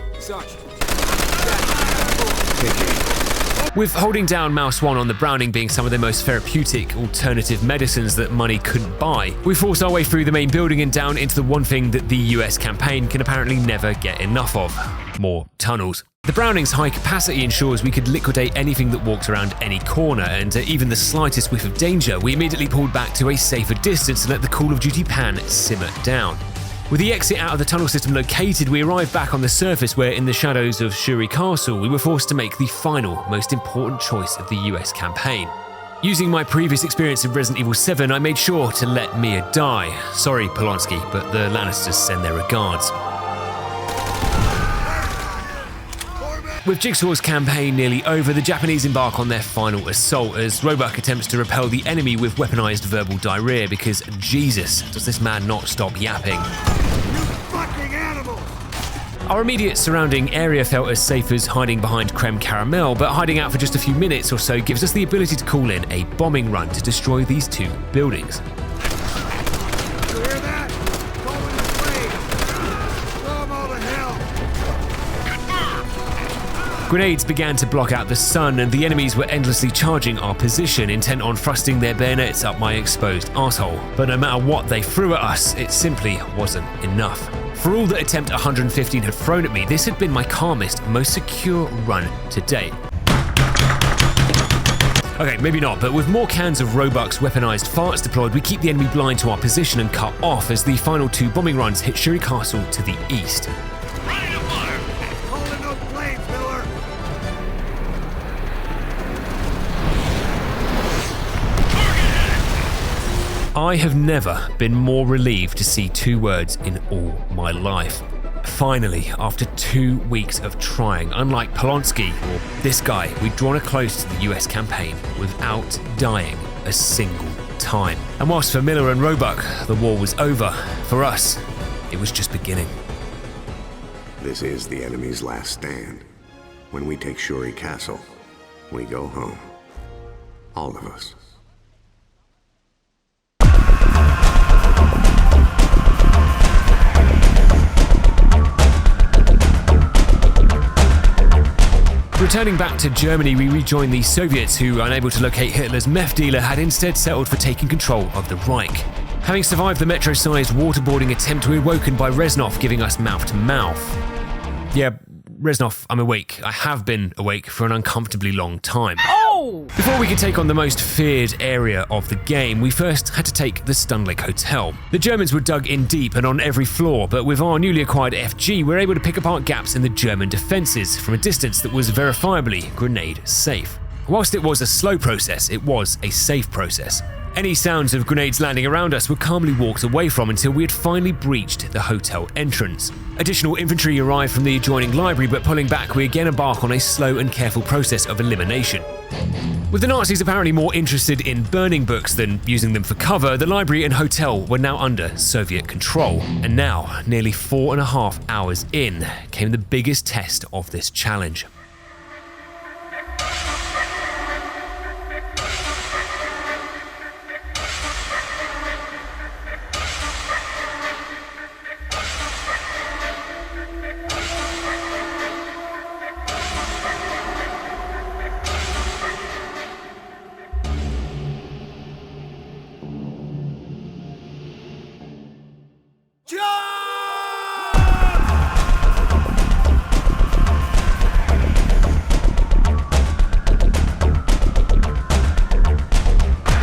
With holding down Mouse 1 on the Browning being some of the most therapeutic alternative medicines that money couldn't buy, we forced our way through the main building and down into the one thing that the US campaign can apparently never get enough of: more tunnels. The Browning's high capacity ensures we could liquidate anything that walks around any corner, and even the slightest whiff of danger, we immediately pulled back to a safer distance and let the Call of Duty pan simmer down. With the exit out of the tunnel system located, we arrived back on the surface where, in the shadows of Shuri Castle, we were forced to make the final, most important choice of the US campaign. Using my previous experience in Resident Evil 7, I made sure to let Mia die. Sorry, Polonsky, but the Lannisters send their regards. With Jigsaw's campaign nearly over, the Japanese embark on their final assault as Roebuck attempts to repel the enemy with weaponized verbal diarrhea because, Jesus, does this man not stop yapping. You fucking animals! Our immediate surrounding area felt as safe as hiding behind creme caramel, but hiding out for just a few minutes or so gives us the ability to call in a bombing run to destroy these two buildings. You hear that? Go in the flames! Throw them all to hell! Grenades began to block out the sun, and the enemies were endlessly charging our position, intent on thrusting their bayonets up my exposed arsehole. But no matter what they threw at us, it simply wasn't enough. For all that Attempt 115 had thrown at me, this had been my calmest, most secure run to date. Okay, maybe not, but with more cans of Roebuck's weaponized farts deployed, we keep the enemy blind to our position and cut off as the final two bombing runs hit Shuri Castle to the east. I have never been more relieved to see two words in all my life. Finally, after 2 weeks of trying, unlike Polonsky or this guy, we'd drawn a close to the US campaign without dying a single time. And whilst for Miller and Roebuck, the war was over, for us, it was just beginning. This is the enemy's last stand. When we take Shuri Castle, we go home. All of us. Returning back to Germany, we rejoined the Soviets who, unable to locate Hitler's meth dealer, had instead settled for taking control of the Reich. Having survived the metro-sized waterboarding attempt, we were woken by Reznov giving us mouth-to-mouth. Yeah, Reznov, I'm awake. I have been awake for an uncomfortably long time. Before we could take on the most feared area of the game, we first had to take the Stun Lake Hotel. The Germans were dug in deep and on every floor, but with our newly acquired FG, we were able to pick apart gaps in the German defences from a distance that was verifiably grenade safe. Whilst it was a slow process, it was a safe process. Any sounds of grenades landing around us were calmly walked away from until we had finally breached the hotel entrance. Additional infantry arrived from the adjoining library, but pulling back, we again embark on a slow and careful process of elimination. With the Nazis apparently more interested in burning books than using them for cover, the library and hotel were now under Soviet control. And now, nearly 4.5 hours in, came the biggest test of this challenge.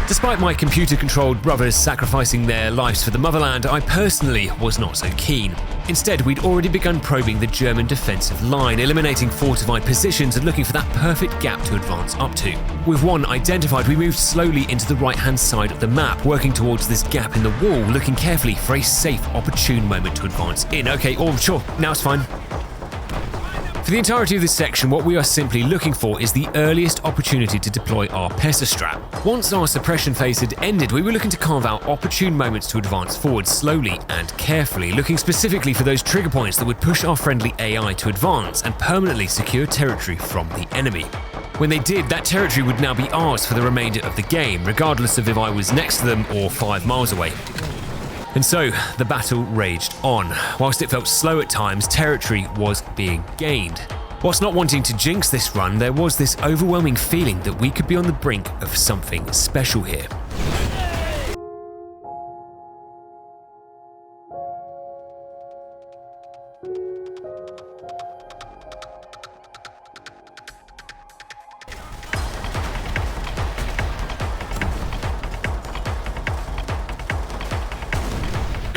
Despite my computer-controlled brothers sacrificing their lives for the motherland, I personally was not so keen. Instead, we'd already begun probing the German defensive line, eliminating fortified positions and looking for that perfect gap to advance up to. With one identified, we moved slowly into the right-hand side of the map, working towards this gap in the wall, looking carefully for a safe, opportune moment to advance in. Okay, sure, now it's fine. For the entirety of this section, what we are simply looking for is the earliest opportunity to deploy our Pesa strap. Once our suppression phase had ended, we were looking to carve out opportune moments to advance forward slowly and carefully, looking specifically for those trigger points that would push our friendly AI to advance and permanently secure territory from the enemy. When they did, that territory would now be ours for the remainder of the game, regardless of if I was next to them or 5 miles away. And so, the battle raged on. Whilst it felt slow at times, territory was being gained. Whilst not wanting to jinx this run, there was this overwhelming feeling that we could be on the brink of something special here.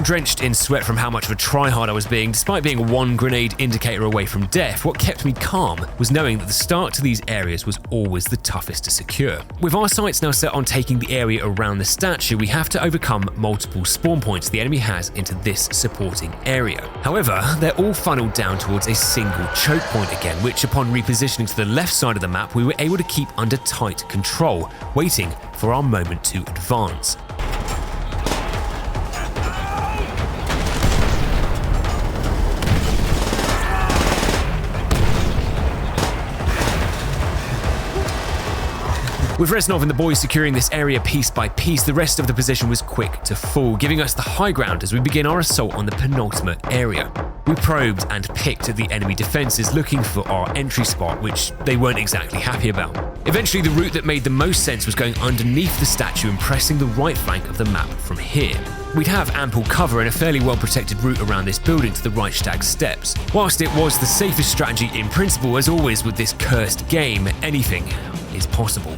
Drenched in sweat from how much of a tryhard I was being, despite being one grenade indicator away from death, what kept me calm was knowing that the start to these areas was always the toughest to secure. With our sights now set on taking the area around the statue, we have to overcome multiple spawn points the enemy has into this supporting area. However, they're all funneled down towards a single choke point again, which upon repositioning to the left side of the map, we were able to keep under tight control, waiting for our moment to advance. With Reznov and the boys securing this area piece by piece, the rest of the position was quick to fall, giving us the high ground as we begin our assault on the penultimate area. We probed and picked at the enemy defenses looking for our entry spot, which they weren't exactly happy about. Eventually, the route that made the most sense was going underneath the statue and pressing the right flank of the map from here. We'd have ample cover and a fairly well-protected route around this building to the Reichstag steps. Whilst it was the safest strategy in principle, as always with this cursed game, anything is possible.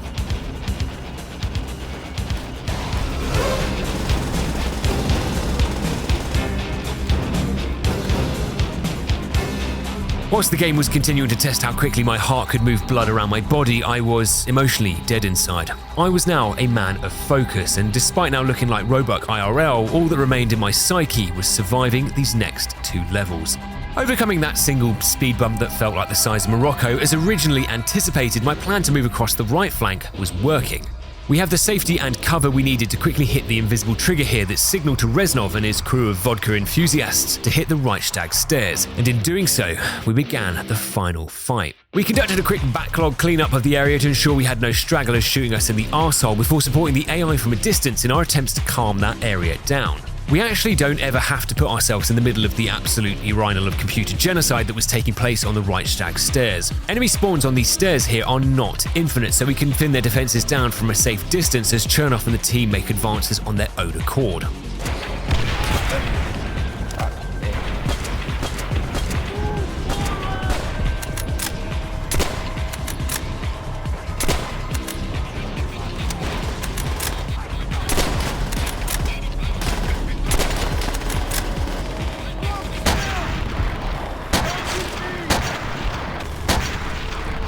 Whilst the game was continuing to test how quickly my heart could move blood around my body, I was emotionally dead inside. I was now a man of focus, and despite now looking like Roebuck IRL, all that remained in my psyche was surviving these next 2 levels. Overcoming that single speed bump that felt like the size of Morocco, as originally anticipated, my plan to move across the right flank was working. We have the safety and cover we needed to quickly hit the invisible trigger here that signaled to Reznov and his crew of vodka enthusiasts to hit the Reichstag stairs, and in doing so, we began the final fight. We conducted a quick backlog cleanup of the area to ensure we had no stragglers shooting us in the arsehole before supporting the AI from a distance in our attempts to calm that area down. We actually don't ever have to put ourselves in the middle of the absolute urinal of computer genocide that was taking place on the Reichstag stairs. Enemy spawns on these stairs here are not infinite, so we can pin their defenses down from a safe distance as Chernoff and the team make advances on their own accord.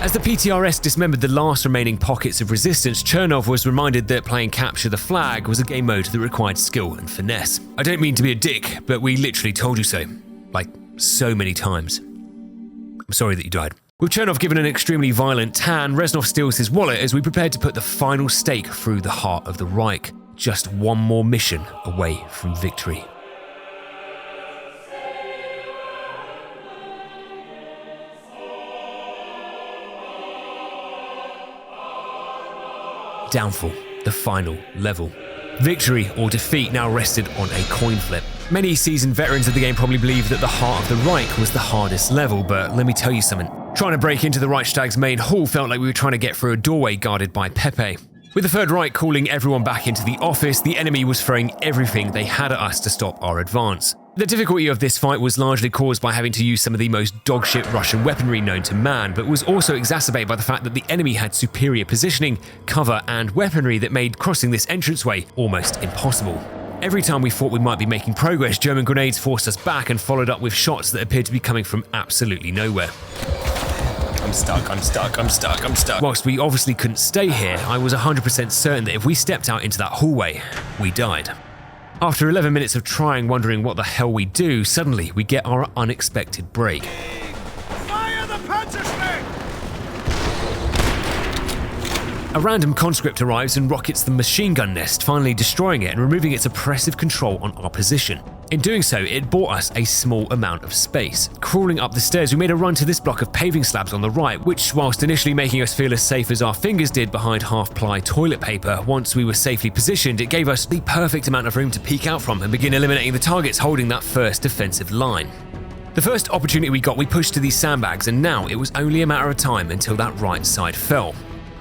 As As the PTRS dismembered the last remaining pockets of resistance, Chernov was reminded that playing Capture the Flag was a game mode that required skill and finesse. I don't mean to be a dick, but we literally told you so. Like, so many times. I'm sorry that you died. With Chernov given an extremely violent tan, Reznov steals his wallet as we prepared to put the final stake through the heart of the Reich. Just one more mission away from victory. Downfall, the final level. Victory or defeat now rested on a coin flip. Many seasoned veterans of the game probably believe that the heart of the Reich was the hardest level, but let me tell you something. Trying to break into the Reichstag's main hall felt like we were trying to get through a doorway guarded by Pepe. With the Third Reich calling everyone back into the office, the enemy was throwing everything they had at us to stop our advance. The difficulty of this fight was largely caused by having to use some of the most dogshit Russian weaponry known to man, but was also exacerbated by the fact that the enemy had superior positioning, cover, and weaponry that made crossing this entranceway almost impossible. Every time we thought we might be making progress, German grenades forced us back and followed up with shots that appeared to be coming from absolutely nowhere. I'm stuck. Whilst we obviously couldn't stay here, I was 100% certain that if we stepped out into that hallway, we died. After 11 minutes of trying, wondering what the hell we do, suddenly we get our unexpected break. Fire the Panzerschreck! A random conscript arrives and rockets the machine gun nest, finally destroying it and removing its oppressive control on our position. In doing so, it bought us a small amount of space. Crawling up the stairs, we made a run to this block of paving slabs on the right, which, whilst initially making us feel as safe as our fingers did behind half-ply toilet paper, once we were safely positioned, it gave us the perfect amount of room to peek out from and begin eliminating the targets holding that first defensive line. The first opportunity we got, we pushed to these sandbags, and now it was only a matter of time until that right side fell.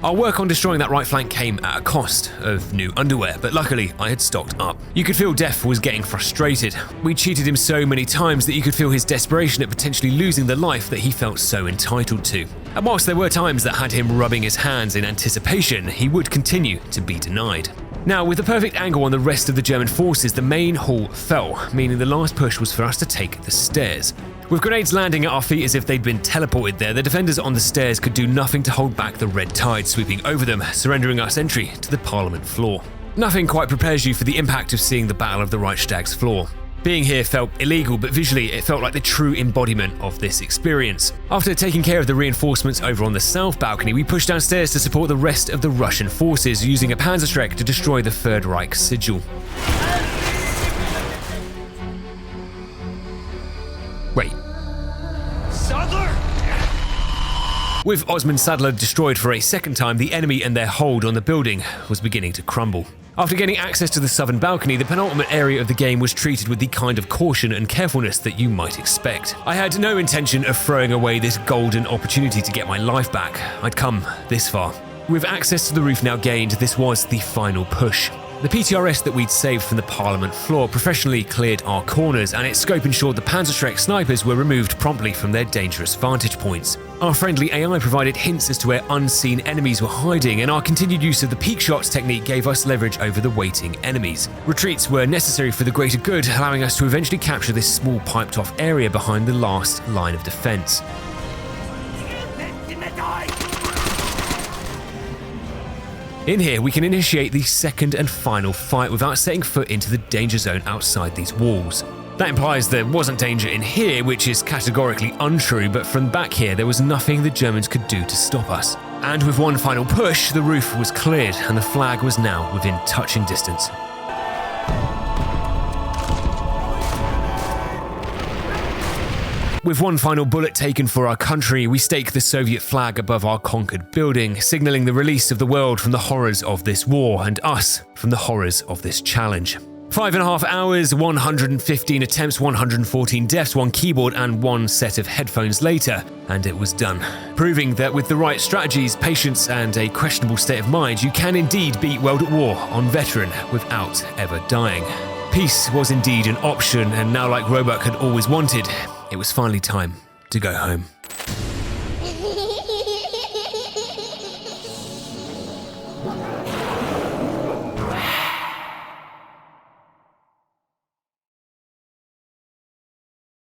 Our work on destroying that right flank came at a cost of new underwear, but luckily I had stocked up. You could feel Def was getting frustrated. We cheated him so many times that you could feel his desperation at potentially losing the life that he felt so entitled to. And whilst there were times that had him rubbing his hands in anticipation, he would continue to be denied. Now, with the perfect angle on the rest of the German forces, the main hall fell, meaning the last push was for us to take the stairs. With grenades landing at our feet as if they'd been teleported there, the defenders on the stairs could do nothing to hold back the red tide sweeping over them, surrendering us entry to the Parliament floor. Nothing quite prepares you for the impact of seeing the Battle of the Reichstag's floor. Being here felt illegal, but visually it felt like the true embodiment of this experience. After taking care of the reinforcements over on the south balcony, we pushed downstairs to support the rest of the Russian forces, using a Panzerschreck to destroy the Third Reich sigil. Wait. Sadler! With Osman Sadler destroyed for a second time, the enemy and their hold on the building was beginning to crumble. After getting access to the southern balcony, the penultimate area of the game was treated with the kind of caution and carefulness that you might expect. I had no intention of throwing away this golden opportunity to get my life back. I'd come this far. With access to the roof now gained, this was the final push. The PTRS that we'd saved from the Parliament floor professionally cleared our corners, and its scope ensured the Panzerschreck snipers were removed promptly from their dangerous vantage points. Our friendly AI provided hints as to where unseen enemies were hiding, and our continued use of the peek shots technique gave us leverage over the waiting enemies. Retreats were necessary for the greater good, allowing us to eventually capture this small piped-off area behind the last line of defense. In here, we can initiate the second and final fight without setting foot into the danger zone outside these walls. That implies there wasn't danger in here, which is categorically untrue, but from back here there was nothing the Germans could do to stop us. And with one final push, the roof was cleared and the flag was now within touching distance. With one final bullet taken for our country, we stake the Soviet flag above our conquered building, signaling the release of the world from the horrors of this war and us from the horrors of this challenge. 5.5 hours, 115 attempts, 114 deaths, 1 keyboard and 1 set of headphones later, and it was done. Proving that with the right strategies, patience and a questionable state of mind, you can indeed beat World at War on Veteran without ever dying. Peace was indeed an option, and now like Roebuck had always wanted, it was finally time to go home.